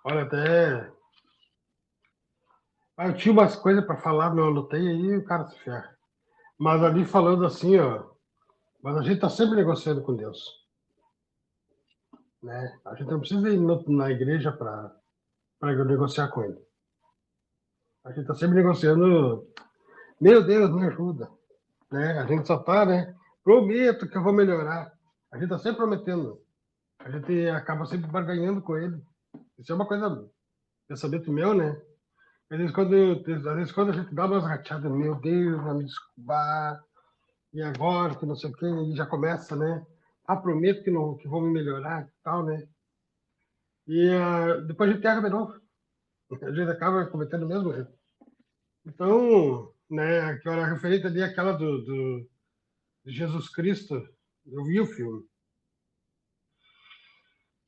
Olha, até. Eu tinha umas coisas para falar, mas eu anotei aí o cara se ferra. Mas ali falando assim, ó. Mas a gente está sempre negociando com Deus, né? A gente não precisa ir na igreja para negociar com Ele. A gente está sempre negociando. Meu Deus, me ajuda, né? A gente só está, né? Prometo que eu vou melhorar. A gente está sempre prometendo. A gente acaba sempre barganhando com Ele. Isso é uma coisa, pensamento meu, né? Às vezes quando a gente dá umas rateadas, meu Deus, vai me desculpar, e agora, que não sei o quê, e já começa, né? Ah, prometo que, não, que vou me melhorar e tal, né? E depois a gente erra de novo. A gente acaba cometendo o mesmo erro. Então, né, aquela referente ali, aquela de Jesus Cristo, eu vi o filme.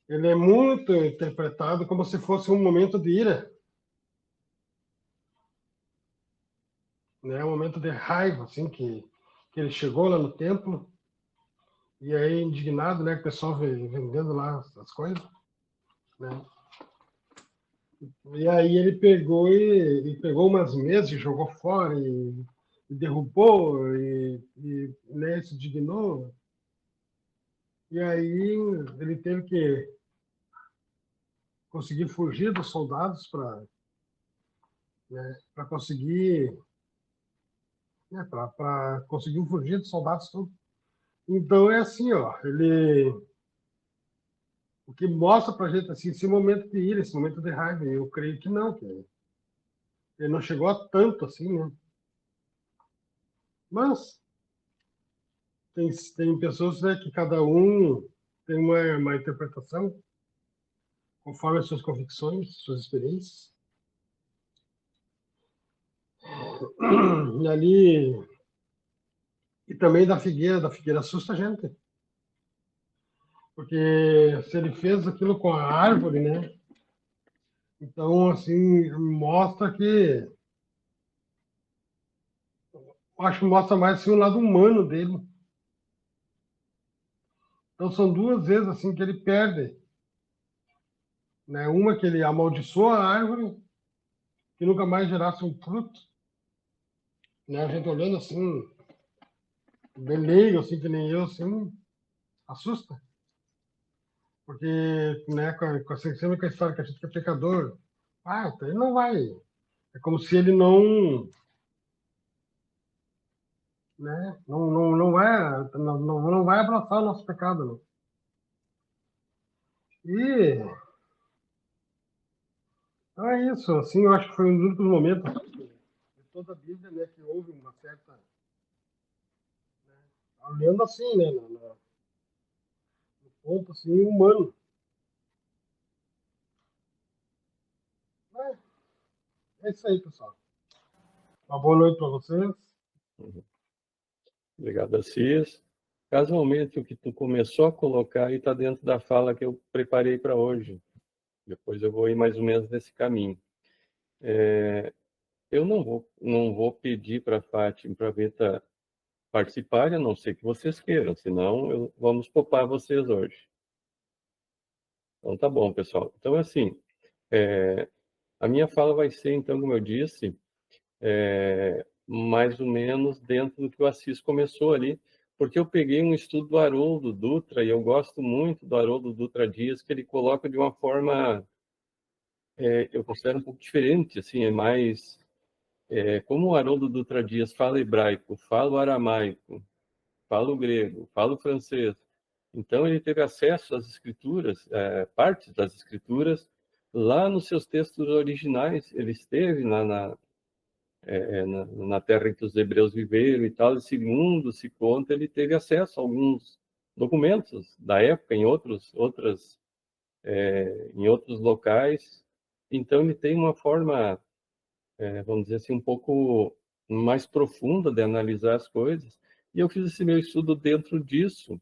Ele é muito interpretado como se fosse um momento de ira, né? Um momento de raiva, assim, que ele chegou lá no templo, e aí indignado, né, que o pessoal vendendo lá as coisas, né? E aí ele pegou e pegou umas mesas e jogou fora e derrubou né, se indignou. E aí ele teve que conseguir fugir dos soldados para, né, para conseguir, né, para conseguir fugir dos soldados tudo. Então é assim, ó, ele o que mostra pra gente assim, esse momento de ira, esse momento de raiva, eu creio que não, que ele não chegou a tanto assim, né? Mas tem pessoas, né, que cada um tem uma interpretação conforme as suas convicções, suas experiências. E ali e também da figueira assusta a gente, porque se ele fez aquilo com a árvore, né? Então assim mostra que eu acho que mostra mais assim, o lado humano dele, Então são duas vezes assim que ele perde, né? Uma que ele amaldiçoou a árvore, que nunca mais gerasse um fruto, né? A gente olhando assim, bem leigo, assim, que nem eu, assim, assusta. Porque, né, sempre com a história que a gente é pecador, então ele não vai. É como se ele não, né, não vai abraçar o nosso pecado, não. E então é isso, assim, eu acho que foi um dos únicos momentos de toda a Bíblia, né, que houve uma certa, olhando assim, né, no ponto assim humano. É isso aí, pessoal. Uma boa noite para vocês. Obrigado, Assis. Casualmente, o que tu começou a colocar aí está dentro da fala que eu preparei para hoje. Depois eu vou ir mais ou menos nesse caminho. Eu não vou pedir para a Fátima e para a Veta participarem, a não ser que vocês queiram, senão vamos poupar vocês hoje. Então tá bom, pessoal. Então, assim, a minha fala vai ser, então, como eu disse, mais ou menos dentro do que o Assis começou ali, porque eu peguei um estudo do Haroldo Dutra, e eu gosto muito do Haroldo Dutra Dias, que ele coloca de uma forma, eu considero um pouco diferente, assim, é mais... como o Haroldo Dutra Dias fala hebraico, fala o aramaico, fala o grego, fala o francês, então ele teve acesso às escrituras, partes das escrituras, lá nos seus textos originais, ele esteve na terra em que os hebreus viveram e tal, e segundo se conta, ele teve acesso a alguns documentos da época em outros locais. Então ele tem uma forma, vamos dizer assim, um pouco mais profunda de analisar as coisas. E eu fiz esse meu estudo dentro disso.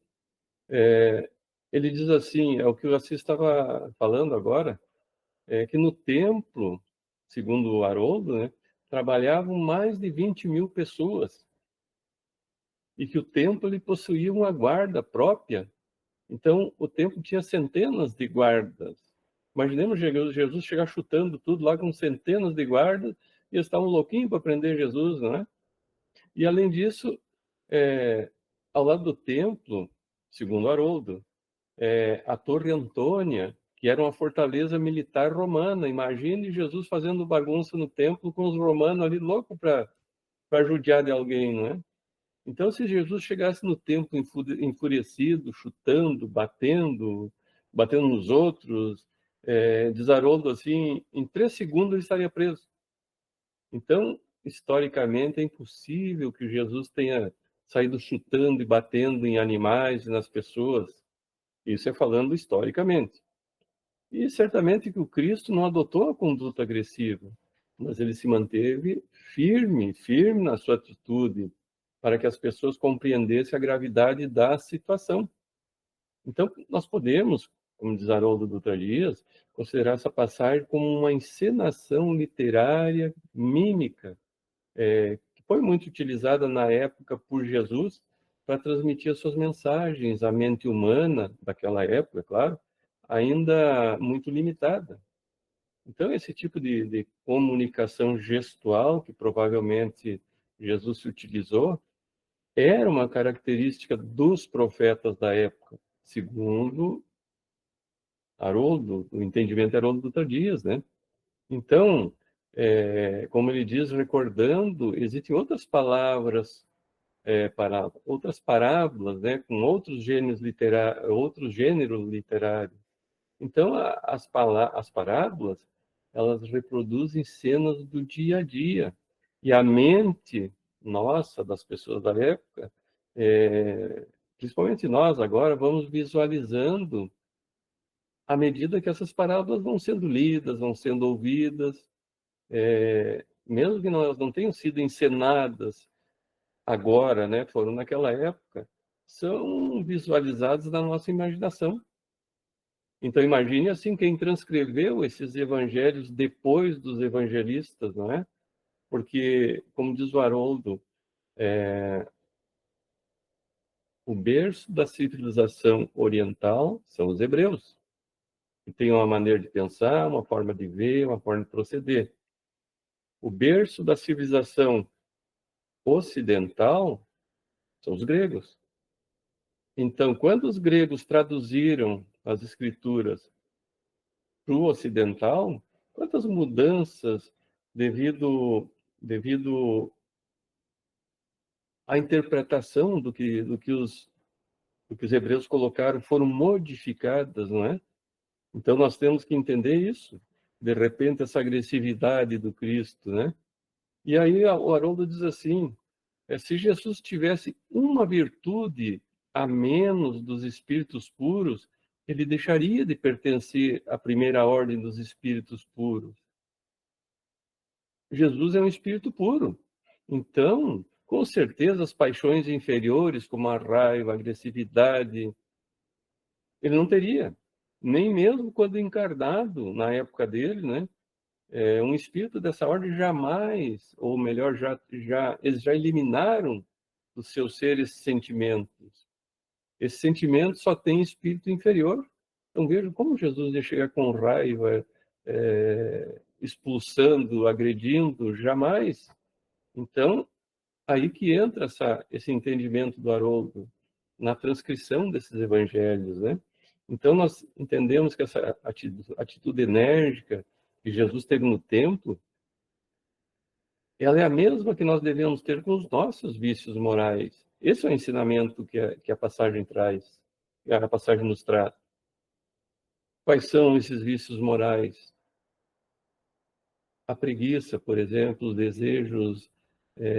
Ele diz assim, é o que o Assis estava falando agora, que no templo, segundo o Haroldo, né, trabalhavam mais de 20.000 pessoas e que o templo ele possuía uma guarda própria. Então, o templo tinha centenas de guardas. Imaginemos Jesus chegar chutando tudo lá com centenas de guardas e eles estavam louquinhos para prender Jesus, não é? E, além disso, ao lado do templo, segundo Haroldo, a Torre Antônia, que era uma fortaleza militar romana. Imagine Jesus fazendo bagunça no templo com os romanos ali, louco para judiar de alguém, não é? Então, se Jesus chegasse no templo enfurecido, chutando, batendo nos outros, diz Haroldo assim, em 3 segundos ele estaria preso. Então, historicamente, é impossível que Jesus tenha saído chutando e batendo em animais e nas pessoas. Isso é falando historicamente. E certamente que o Cristo não adotou a conduta agressiva, mas ele se manteve firme na sua atitude, para que as pessoas compreendessem a gravidade da situação. Então, nós podemos, como diz Haroldo Dutra Dias, considerar essa passagem como uma encenação literária mímica, que foi muito utilizada na época por Jesus para transmitir as suas mensagens à mente humana daquela época, é claro, ainda muito limitada. Então, esse tipo de comunicação gestual, que provavelmente Jesus se utilizou, era uma característica dos profetas da época, segundo Haroldo, o entendimento de Haroldo Dutra Dias, né? Então, como ele diz, recordando, existem outras palavras, outras parábolas, né, com outros gêneros literários. Então, as parábolas, elas reproduzem cenas do dia a dia. E a mente nossa, das pessoas da época, principalmente nós agora, vamos visualizando à medida que essas parábolas vão sendo lidas, vão sendo ouvidas, mesmo que elas não tenham sido encenadas agora, né, foram naquela época, são visualizadas na nossa imaginação. Então, imagine assim, quem transcreveu esses evangelhos depois dos evangelistas, não é? Porque, como diz o Haroldo, o berço da civilização oriental são os hebreus, que têm uma maneira de pensar, uma forma de ver, uma forma de proceder. O berço da civilização ocidental são os gregos. Então, quando os gregos traduziram as escrituras para o ocidental, quantas mudanças devido à interpretação do que os hebreus colocaram foram modificadas, não é? Então, nós temos que entender isso. De repente, essa agressividade do Cristo, né? E aí o Haroldo diz assim, se Jesus tivesse uma virtude a menos dos espíritos puros, ele deixaria de pertencer à primeira ordem dos espíritos puros. Jesus é um espírito puro. Então, com certeza, as paixões inferiores, como a raiva, a agressividade, ele não teria. Nem mesmo quando encarnado, na época dele, né? Um espírito dessa ordem jamais, ou melhor, eles já eliminaram dos seus seres sentimentos. Esse sentimento só tem espírito inferior. Então veja como Jesus ia chegar com raiva, expulsando, agredindo, jamais. Então, aí que entra esse entendimento do Haroldo, na transcrição desses evangelhos, né? Então, nós entendemos que essa atitude enérgica que Jesus teve no templo, ela é a mesma que nós devemos ter com os nossos vícios morais. Esse é o ensinamento que a passagem traz, que a passagem nos traz. Quais são esses vícios morais? A preguiça, por exemplo, os desejos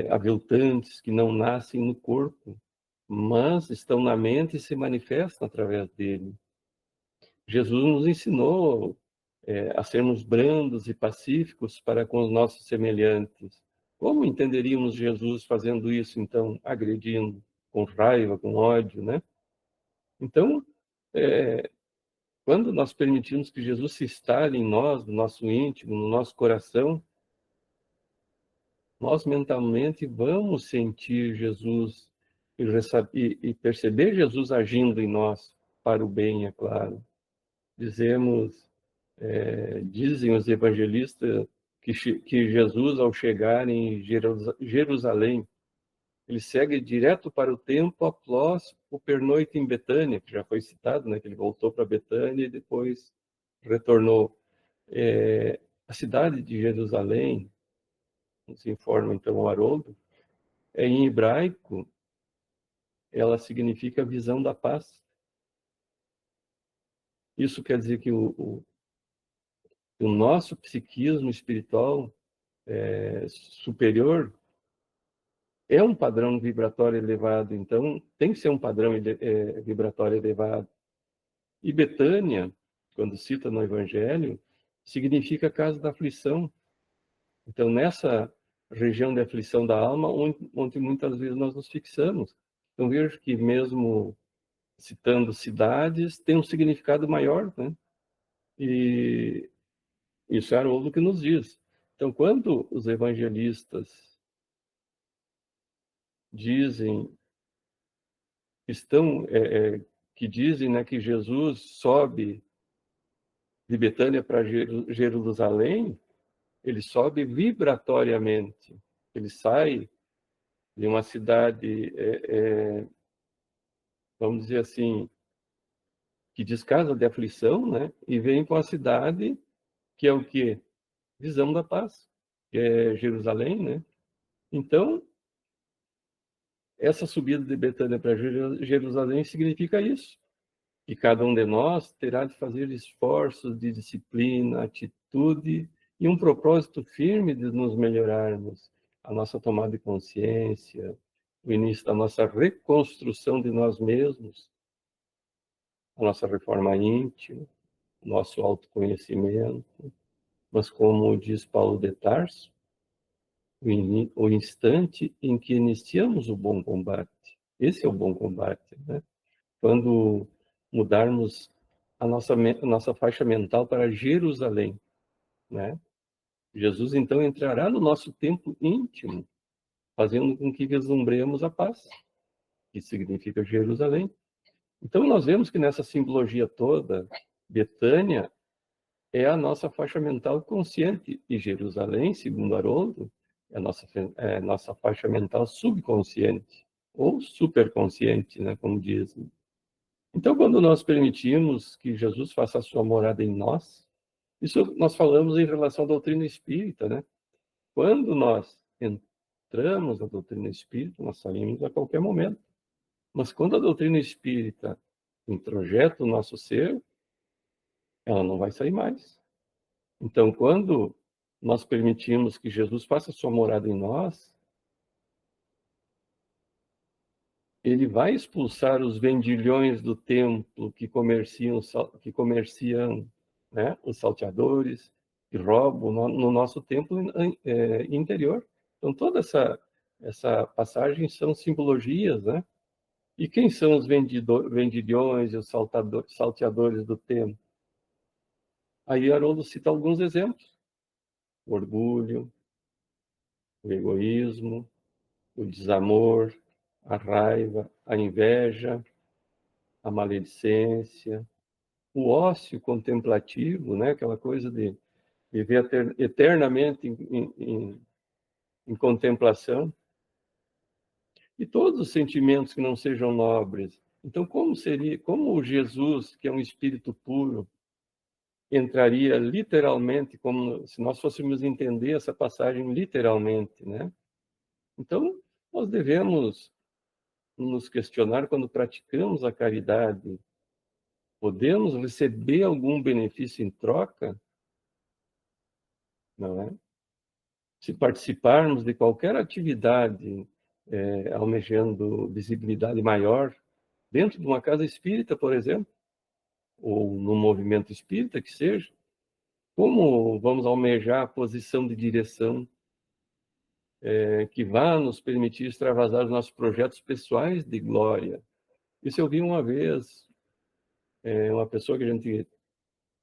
aviltantes que não nascem no corpo, mas estão na mente e se manifestam através dele. Jesus nos ensinou a sermos brandos e pacíficos para com os nossos semelhantes. Como entenderíamos Jesus fazendo isso, então, agredindo, com raiva, com ódio, né? Então, quando nós permitimos que Jesus se instale em nós, no nosso íntimo, no nosso coração, nós mentalmente vamos sentir Jesus e perceber Jesus agindo em nós para o bem, é claro. Dizem os evangelistas que Jesus, ao chegar em Jerusalém, ele segue direto para o templo após o pernoite em Betânia, que já foi citado, né, que ele voltou para Betânia e depois retornou. A cidade de Jerusalém, nos informa então o Haroldo, em hebraico, ela significa visão da paz. Isso quer dizer que o nosso psiquismo espiritual superior é um padrão vibratório elevado, então tem que ser um padrão vibratório elevado. E Betânia, quando cita no Evangelho, significa casa da aflição. Então, nessa região de aflição da alma, onde muitas vezes nós nos fixamos. Então, vejo que mesmo citando cidades, tem um significado maior, né? E isso é Haroldo que nos diz. Então, quando os evangelistas dizem, que dizem, né, que Jesus sobe de Betânia para Jerusalém, ele sobe vibratoriamente. Ele sai de uma cidade, vamos dizer assim, que descasa de aflição, né, e vem para uma cidade que é o quê? Visão da paz, que é Jerusalém, né? Então, essa subida de Betânia para Jerusalém significa isso. E cada um de nós terá de fazer esforços de disciplina, atitude e um propósito firme de nos melhorarmos. A nossa tomada de consciência, o início da nossa reconstrução de nós mesmos, a nossa reforma íntima, o nosso autoconhecimento. Mas como diz Paulo de Tarso, o instante em que iniciamos o bom combate. Esse é o bom combate, né? Quando mudarmos a nossa faixa mental para Jerusalém, né? Jesus, então, entrará no nosso templo íntimo, fazendo com que vislumbremos a paz. que significa Jerusalém. Então, nós vemos que nessa simbologia toda, Betânia é a nossa faixa mental consciente, e Jerusalém, segundo Haroldo, é a nossa faixa mental subconsciente, ou superconsciente, né, como dizem. Então, quando nós permitimos que Jesus faça a sua morada em nós, isso nós falamos em relação à doutrina espírita, né? Quando nós entramos na doutrina espírita, nós saímos a qualquer momento. Mas quando a doutrina espírita introjeta o nosso ser, ela não vai sair mais. Então, quando nós permitimos que Jesus faça a sua morada em nós, ele vai expulsar os vendilhões do templo que comerciam, né, os salteadores, que roubam no nosso templo interior. Então, toda essa passagem são simbologias, né? E quem são os vendilhões e os salteadores do templo? Aí Haroldo cita alguns exemplos: o orgulho, o egoísmo, o desamor, a raiva, a inveja, a maledicência, o ócio contemplativo, né? Aquela coisa de viver eternamente em contemplação, e todos os sentimentos que não sejam nobres. Então, como Jesus, que é um espírito puro, entraria literalmente, como se nós fôssemos entender essa passagem literalmente, né? Então, nós devemos nos questionar quando praticamos a caridade. Podemos receber algum benefício em troca? Não é? Se participarmos de qualquer atividade almejando visibilidade maior, dentro de uma casa espírita, por exemplo, ou no movimento espírita que seja, como vamos almejar a posição de direção que vá nos permitir extravasar os nossos projetos pessoais de glória? Isso eu vi uma vez, uma pessoa que a gente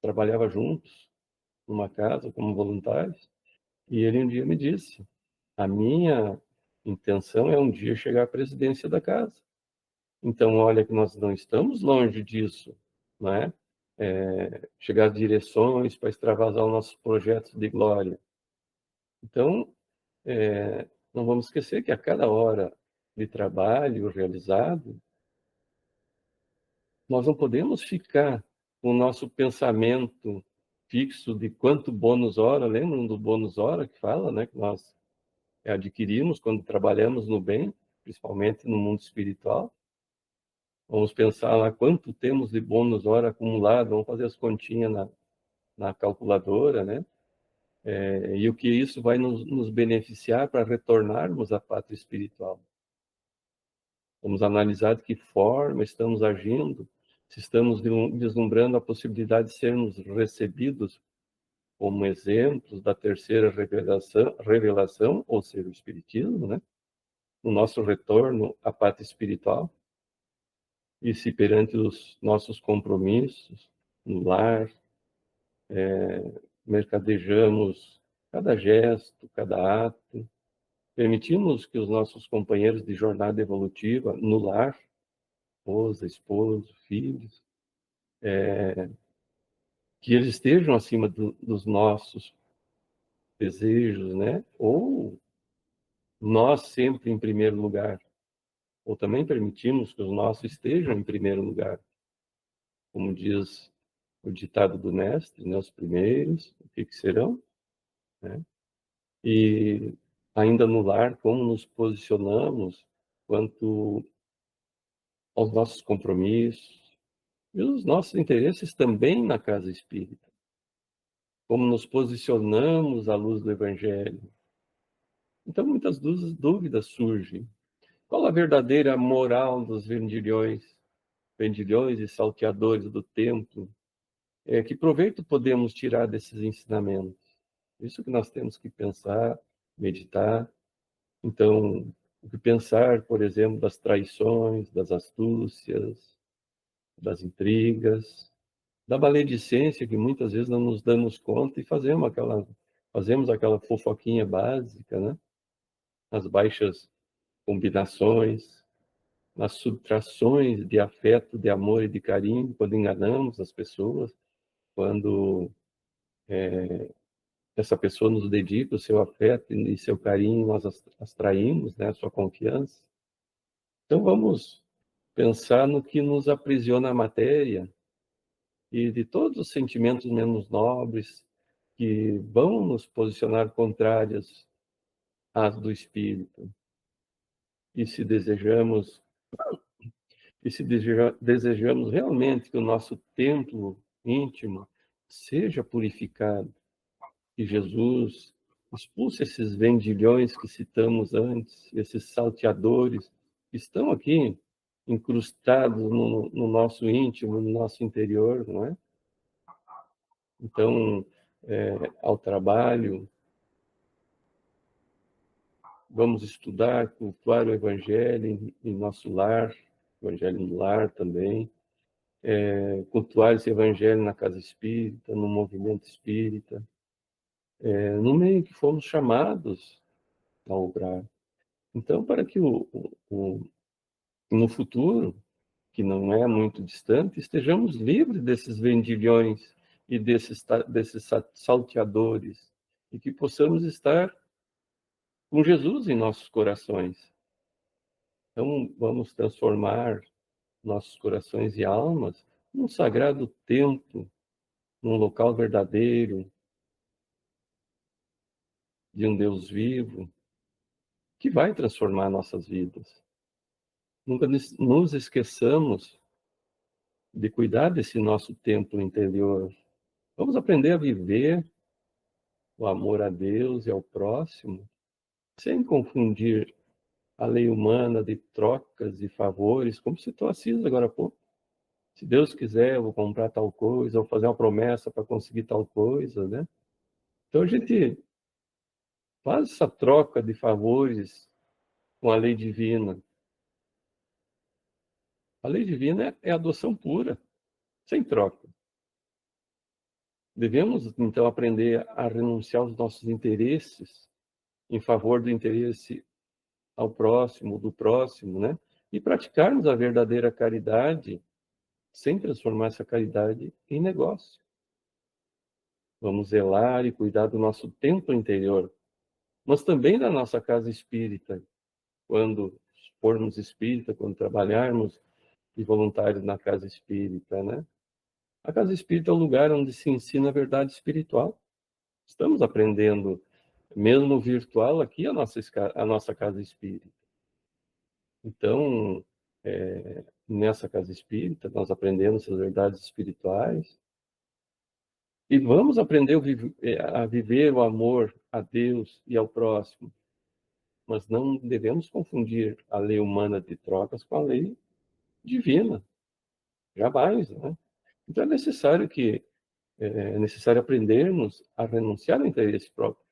trabalhava juntos, numa casa, como voluntários, e ele um dia me disse: a minha intenção é um dia chegar à presidência da casa. Então, olha que nós não estamos longe disso, não é? Chegar às direções para extravasar os nossos projetos de glória. Então, não vamos esquecer que a cada hora de trabalho realizado, nós não podemos ficar com o nosso pensamento fixo de quanto bônus hora. Lembram do bônus hora que fala, né? Que nós adquirimos quando trabalhamos no bem, principalmente no mundo espiritual. Vamos pensar lá quanto temos de bônus hora acumulado, vamos fazer as continhas na calculadora, né? E o que isso vai nos beneficiar para retornarmos à pátria espiritual. Vamos analisar de que forma estamos agindo, se estamos vislumbrando a possibilidade de sermos recebidos como exemplos da terceira revelação, ou seja, o Espiritismo, né? No nosso retorno à pátria espiritual. E se perante os nossos compromissos no lar, mercadejamos cada gesto, cada ato, permitimos que os nossos companheiros de jornada evolutiva no lar, esposa, esposo, filhos, que eles estejam acima dos nossos desejos, né? Ou nós sempre em primeiro lugar, ou também permitimos que os nossos estejam em primeiro lugar, como diz o ditado do mestre, né? Os primeiros, o que serão, né? E ainda no lar, como nos posicionamos quanto aos nossos compromissos e os nossos interesses também na casa espírita. Como nos posicionamos à luz do Evangelho. Então, muitas dúvidas surgem. Qual a verdadeira moral dos vendilhões e salteadores do templo? Que proveito podemos tirar desses ensinamentos? Isso que nós temos que pensar, meditar. Então, o que pensar, por exemplo, das traições, das astúcias, das intrigas, da maledicência, que muitas vezes não nos damos conta e fazemos aquela fofoquinha básica, né? As baixas combinações, nas subtrações de afeto, de amor e de carinho, quando enganamos as pessoas, quando essa pessoa nos dedica o seu afeto e seu carinho, nós as traímos, né, a sua confiança. Então vamos pensar no que nos aprisiona a matéria e de todos os sentimentos menos nobres que vão nos posicionar contrárias às do espírito. E se desejamos desejamos realmente que o nosso templo íntimo seja purificado, que Jesus expulse esses vendilhões que citamos antes, esses salteadores que estão aqui incrustados no nosso íntimo, no nosso interior, não é? Então, ao trabalho, vamos estudar, cultuar o Evangelho em nosso lar, Evangelho no lar também, cultuar esse Evangelho na casa espírita, no movimento espírita, no meio que fomos chamados a obrar. Então, para que no futuro, que não é muito distante, estejamos livres desses vendilhões e desses salteadores, e que possamos estar com Jesus em nossos corações. Então, vamos transformar nossos corações e almas num sagrado templo, num local verdadeiro, de um Deus vivo, que vai transformar nossas vidas. Nunca nos esqueçamos de cuidar desse nosso templo interior. Vamos aprender a viver o amor a Deus e ao próximo, sem confundir a lei humana de trocas e favores, como citou Assis agora há pouco. Se Deus quiser, eu vou comprar tal coisa, ou fazer uma promessa para conseguir tal coisa, né? Então a gente faz essa troca de favores com a lei divina. A lei divina é adoção pura, sem troca. Devemos, então, aprender a renunciar aos nossos interesses em favor do interesse ao próximo, do próximo, né? E praticarmos a verdadeira caridade sem transformar essa caridade em negócio. Vamos zelar e cuidar do nosso templo interior, mas também da nossa casa espírita, quando formos espírita, quando trabalharmos de voluntários na casa espírita, né? A casa espírita é um lugar onde se ensina a verdade espiritual. Estamos aprendendo, mesmo virtual, aqui a nossa casa espírita. Então, nessa casa espírita, nós aprendemos essas verdades espirituais e vamos aprender a viver o amor a Deus e ao próximo. Mas não devemos confundir a lei humana de trocas com a lei divina. Jamais, né? Então é necessário aprendermos a renunciar ao interesse próprio.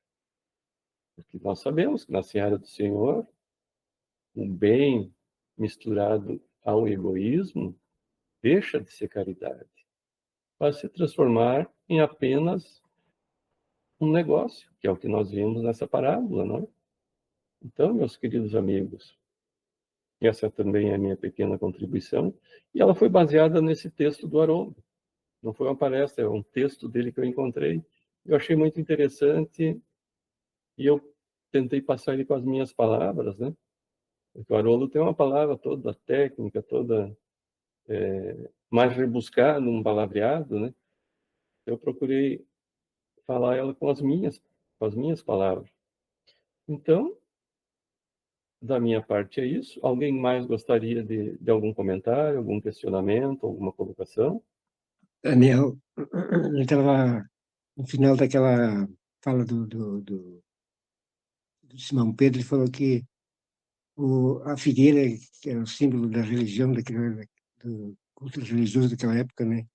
Porque nós sabemos que na seara do Senhor, o bem misturado ao egoísmo deixa de ser caridade, para se transformar em apenas um negócio, que é o que nós vimos nessa parábola, não é? Então, meus queridos amigos, essa também é a minha pequena contribuição, e ela foi baseada nesse texto do Haroldo. Não foi uma palestra, é um texto dele que eu encontrei. Eu achei muito interessante e eu tentei passar ele com as minhas palavras, né? Porque o Haroldo tem uma palavra toda técnica, toda mais rebuscada, um palavreado, né? Eu procurei falar ela com as minhas palavras. Então, da minha parte é isso. Alguém mais gostaria de algum comentário, algum questionamento, alguma colocação? Daniel, ele estava no final daquela fala do Simão Pedro, ele falou que a figueira, que era o símbolo da religião, do culto religioso daquela época, né?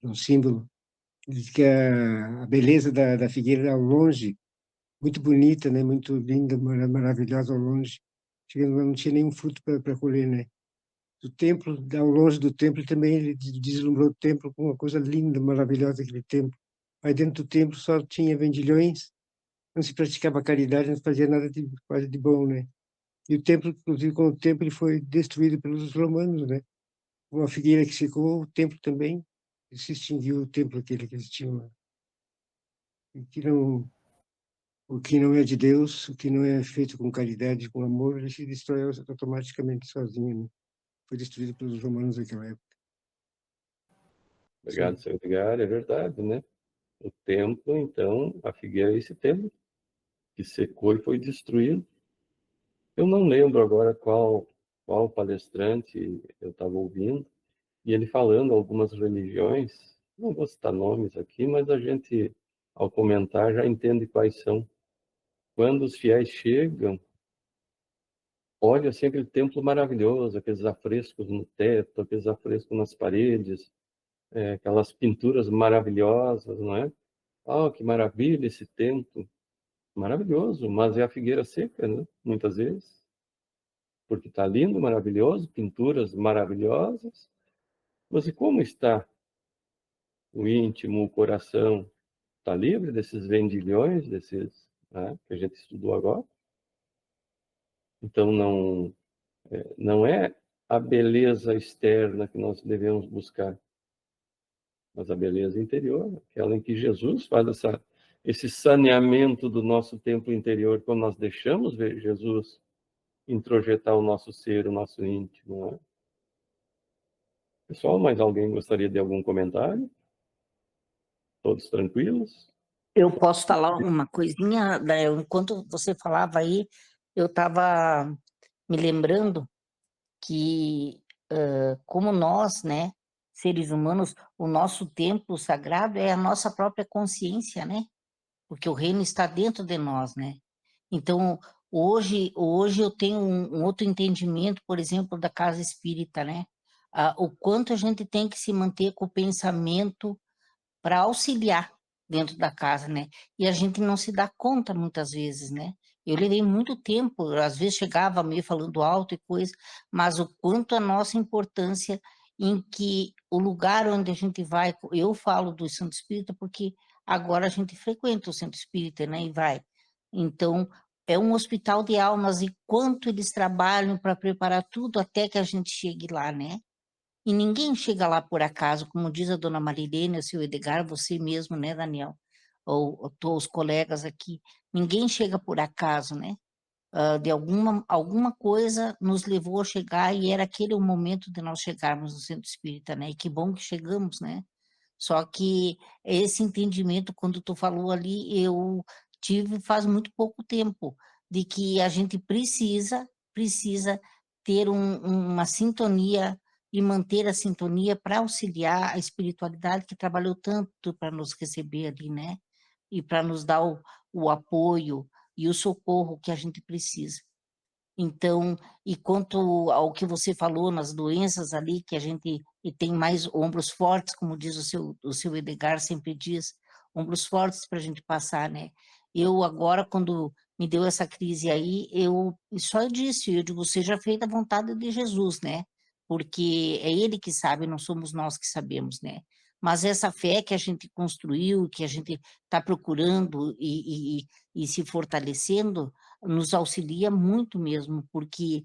Um símbolo. Ele diz que a beleza da figueira ao longe, muito bonita, né? Muito linda, maravilhosa ao longe. Chegando lá, não tinha nenhum fruto para colher, né? Do templo, ao longe do templo, também ele deslumbrou o templo com uma coisa linda, maravilhosa, aquele templo. Aí dentro do templo só tinha vendilhões, não se praticava caridade, não se fazia nada quase de bom, né? E o templo, inclusive, com o tempo, ele foi destruído pelos romanos, né? Uma figueira que secou, o templo também se extinguiu, o templo aquele que eles tinham lá. E que não, o que não é de Deus, o que não é feito com caridade, com amor, ele se destrói automaticamente sozinho, né? Foi destruído pelos romanos naquela época. Obrigado, Sim. seu Edgar, é verdade, né? O templo, então, a figueira é esse templo que secou e foi destruído. Eu não lembro agora qual palestrante eu estava ouvindo, e ele falando algumas religiões, não vou citar nomes aqui, mas a gente, ao comentar, já entende quais são. Quando os fiéis chegam, olha assim aquele templo maravilhoso, aqueles afrescos no teto, aqueles afrescos nas paredes, aquelas pinturas maravilhosas, não é? Oh, que maravilha esse templo! Maravilhoso, mas é a figueira seca, né? Muitas vezes. Porque está lindo, maravilhoso, pinturas maravilhosas, mas e como está o íntimo, o coração? Está livre desses vendilhões, desses, né, que a gente estudou agora? Então, não é a beleza externa que nós devemos buscar, mas a beleza interior, aquela em que Jesus faz esse saneamento do nosso templo interior, quando nós deixamos ver Jesus introjetar o nosso ser, o nosso íntimo. Né? Pessoal, mais alguém gostaria de algum comentário? Todos tranquilos? Eu posso falar uma coisinha, né? Enquanto você falava aí, eu estava me lembrando que, como nós, né, seres humanos, o nosso templo sagrado é a nossa própria consciência, né? Porque o reino está dentro de nós, né? Então, hoje eu tenho um outro entendimento, por exemplo, da casa espírita, né? O quanto a gente tem que se manter com o pensamento para auxiliar dentro da casa, né? E a gente não se dá conta muitas vezes, né? Eu levei muito tempo, às vezes chegava meio falando alto e coisa, mas o quanto a nossa importância em que o lugar onde a gente vai, eu falo do Centro Espírita porque agora a gente frequenta o Centro Espírita, né? E vai. Então, é um hospital de almas e quanto eles trabalham para preparar tudo até que a gente chegue lá, né? E ninguém chega lá por acaso, como diz a dona Marilene, o seu Edgar, você mesmo, né, Daniel? Ou os colegas aqui. Ninguém chega por acaso, né? De alguma coisa nos levou a chegar e era aquele o momento de nós chegarmos no Centro Espírita, né? E que bom que chegamos, né? Só que esse entendimento, quando tu falou ali, eu tive faz muito pouco tempo, de que a gente precisa ter uma sintonia e manter a sintonia para auxiliar a espiritualidade que trabalhou tanto para nos receber ali, né? E para nos dar o apoio e o socorro que a gente precisa. Então, e quanto ao que você falou nas doenças ali, que a gente e tem mais ombros fortes, como diz o seu Edgar sempre diz, ombros fortes para a gente passar, né? Eu agora, quando me deu essa crise aí, eu só disse, eu digo, seja feita a vontade de Jesus, né? Porque é Ele que sabe, não somos nós que sabemos, né? Mas essa fé que a gente construiu, que a gente está procurando e se fortalecendo, nos auxilia muito mesmo, porque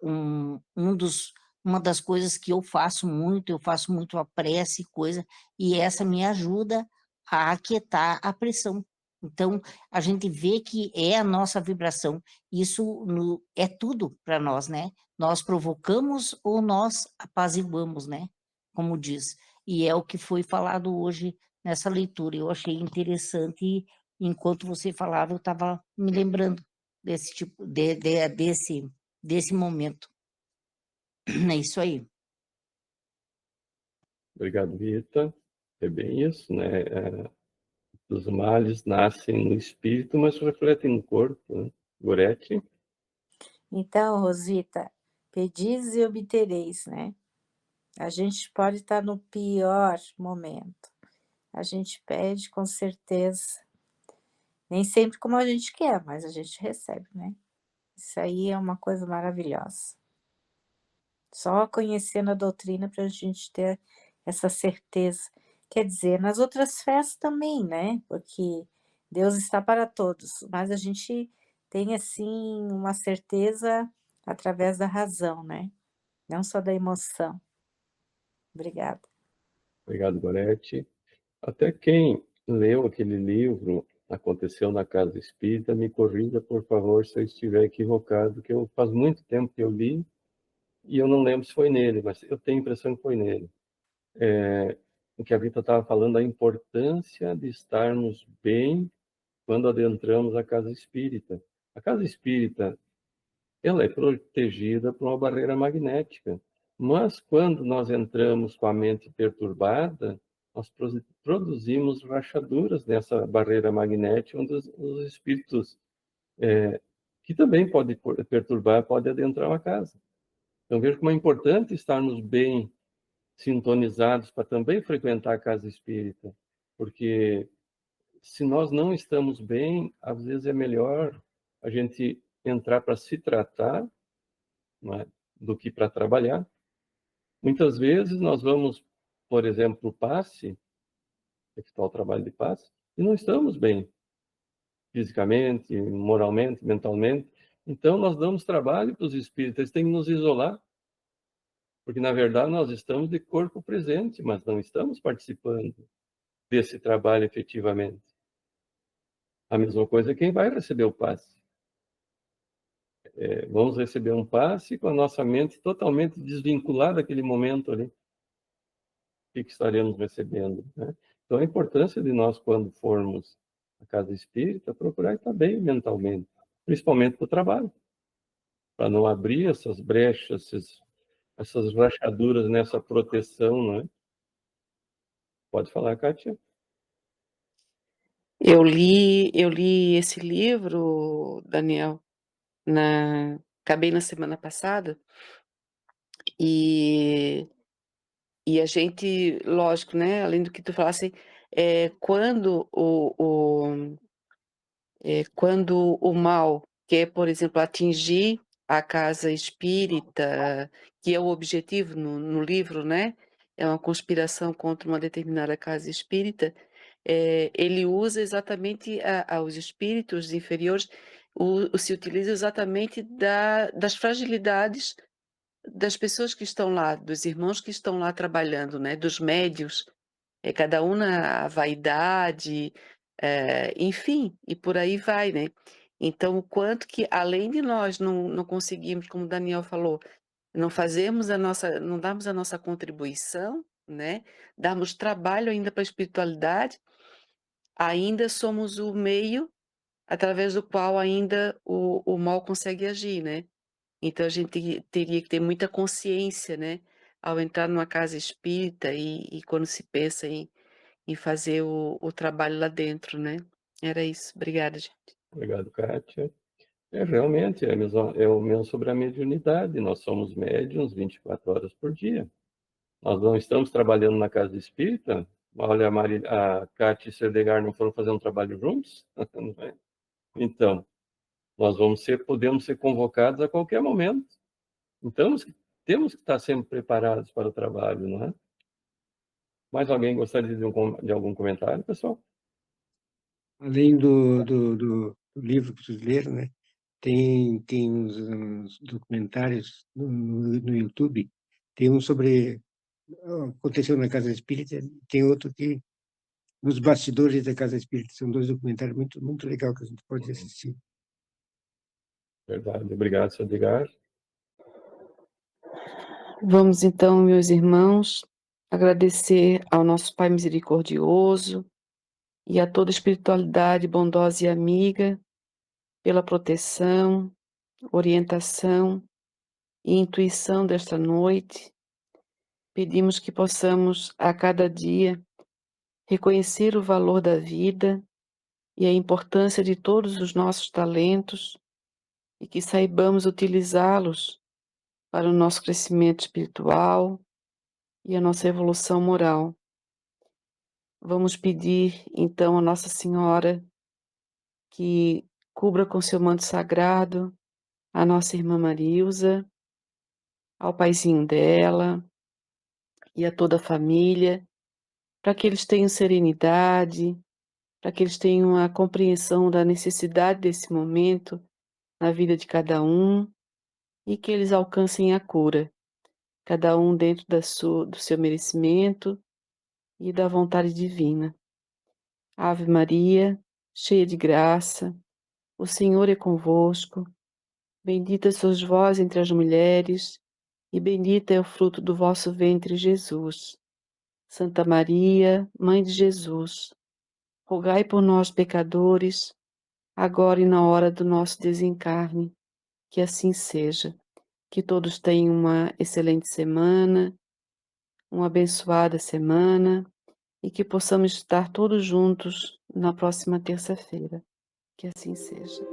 uma das coisas que eu faço muito a prece, coisa, e essa me ajuda a aquietar a pressão. Então, a gente vê que é a nossa vibração, isso é tudo para nós, né? Nós provocamos ou nós apaziguamos, né? Como diz. E é o que foi falado hoje nessa leitura. Eu achei interessante enquanto você falava, eu estava me lembrando desse tipo, desse momento. É isso aí. Obrigado, Rita. É bem isso, né? Os males nascem no espírito, mas refletem no corpo. Né? Gorete? Então, Rosita, pedis e obtereis, né? A gente pode estar no pior momento. A gente pede com certeza. Nem sempre como a gente quer, mas a gente recebe, né? Isso aí é uma coisa maravilhosa. Só conhecendo a doutrina para a gente ter essa certeza. Quer dizer, nas outras fés também, né? Porque Deus está para todos, mas a gente tenha, assim, uma certeza através da razão, né, não só da emoção. Obrigada. Obrigado, Gorete. Até quem leu aquele livro, Aconteceu na Casa Espírita, me corrija, por favor, se eu estiver equivocado, que faz muito tempo que eu li e eu não lembro se foi nele, mas eu tenho a impressão que foi nele. O que a Vita estava falando, a importância de estarmos bem quando adentramos a casa espírita. A casa espírita, ela é protegida por uma barreira magnética, mas quando nós entramos com a mente perturbada, nós produzimos rachaduras nessa barreira magnética, onde os espíritos, que também podem perturbar, podem adentrar uma casa. Então veja como é importante estarmos bem sintonizados para também frequentar a casa espírita, porque se nós não estamos bem, às vezes é melhor a gente entrar para se tratar, não é, do que para trabalhar. Muitas vezes nós vamos, por exemplo, para o passe, efetuar o trabalho de passe, e não estamos bem, fisicamente, moralmente, mentalmente. Então nós damos trabalho para os espíritos, eles têm que nos isolar, porque na verdade nós estamos de corpo presente, mas não estamos participando desse trabalho efetivamente. A mesma coisa é quem vai receber o passe. Vamos receber um passe com a nossa mente totalmente desvinculada daquele momento ali. O que estaremos recebendo, né? Então, a importância de nós, quando formos à casa espírita, procurar estar bem mentalmente, principalmente para o trabalho, para não abrir essas brechas, essas rachaduras nessa proteção, né? Pode falar, Kátia. Eu li esse livro, Daniel, acabei na semana passada, e a gente, lógico, né, além do que tu falasse, quando o mal quer, por exemplo, atingir a casa espírita, que é o objetivo no livro, né, é uma conspiração contra uma determinada casa espírita, ele usa exatamente os espíritos inferiores, se utiliza exatamente das fragilidades das pessoas que estão lá, dos irmãos que estão lá trabalhando, né, dos médios, cada um na vaidade, enfim, e por aí vai, né. Então o quanto que além de nós não conseguirmos, como o Daniel falou, não darmos a nossa contribuição, né, darmos trabalho ainda para a espiritualidade, ainda somos o meio através do qual ainda o mal consegue agir, né. Então a gente teria que ter muita consciência, né, ao entrar numa casa espírita e quando se pensa em fazer o trabalho lá dentro, né. Era isso. Obrigada, gente. Obrigado, Kátia. Realmente, é o mesmo sobre a mediunidade. Nós somos médiuns 24 horas por dia. Nós não estamos trabalhando na casa espírita. Olha, a Kátia e o Serdegar não foram fazer um trabalho juntos? Então, nós podemos ser convocados a qualquer momento. Então, temos que estar sempre preparados para o trabalho, não é? Mais alguém gostaria de algum comentário, pessoal? Além do livro que vocês leram, né? Tem uns documentários no YouTube. Tem um sobre aconteceu na Casa Espírita, tem outro que nos bastidores da Casa Espírita. São dois documentários muito legal que a gente pode assistir. Verdade. Obrigado, Serdegar. Vamos então, meus irmãos, agradecer ao nosso Pai misericordioso e a toda a espiritualidade bondosa e amiga pela proteção, orientação e intuição desta noite. Pedimos que possamos, a cada dia, reconhecer o valor da vida e a importância de todos os nossos talentos e que saibamos utilizá-los para o nosso crescimento espiritual e a nossa evolução moral. Vamos pedir, então, a Nossa Senhora que cubra com seu manto sagrado a nossa irmã Marilza, ao paizinho dela e a toda a família, para que eles tenham serenidade, para que eles tenham a compreensão da necessidade desse momento na vida de cada um e que eles alcancem a cura, cada um dentro do seu merecimento e da vontade divina. Ave Maria, cheia de graça, o Senhor é convosco, bendita sois vós entre as mulheres, e bendito é o fruto do vosso ventre, Jesus. Santa Maria, Mãe de Jesus, rogai por nós, pecadores, agora e na hora do nosso desencarne. Que assim seja. Que todos tenham uma excelente semana, uma abençoada semana, e que possamos estar todos juntos na próxima terça-feira. Que assim seja.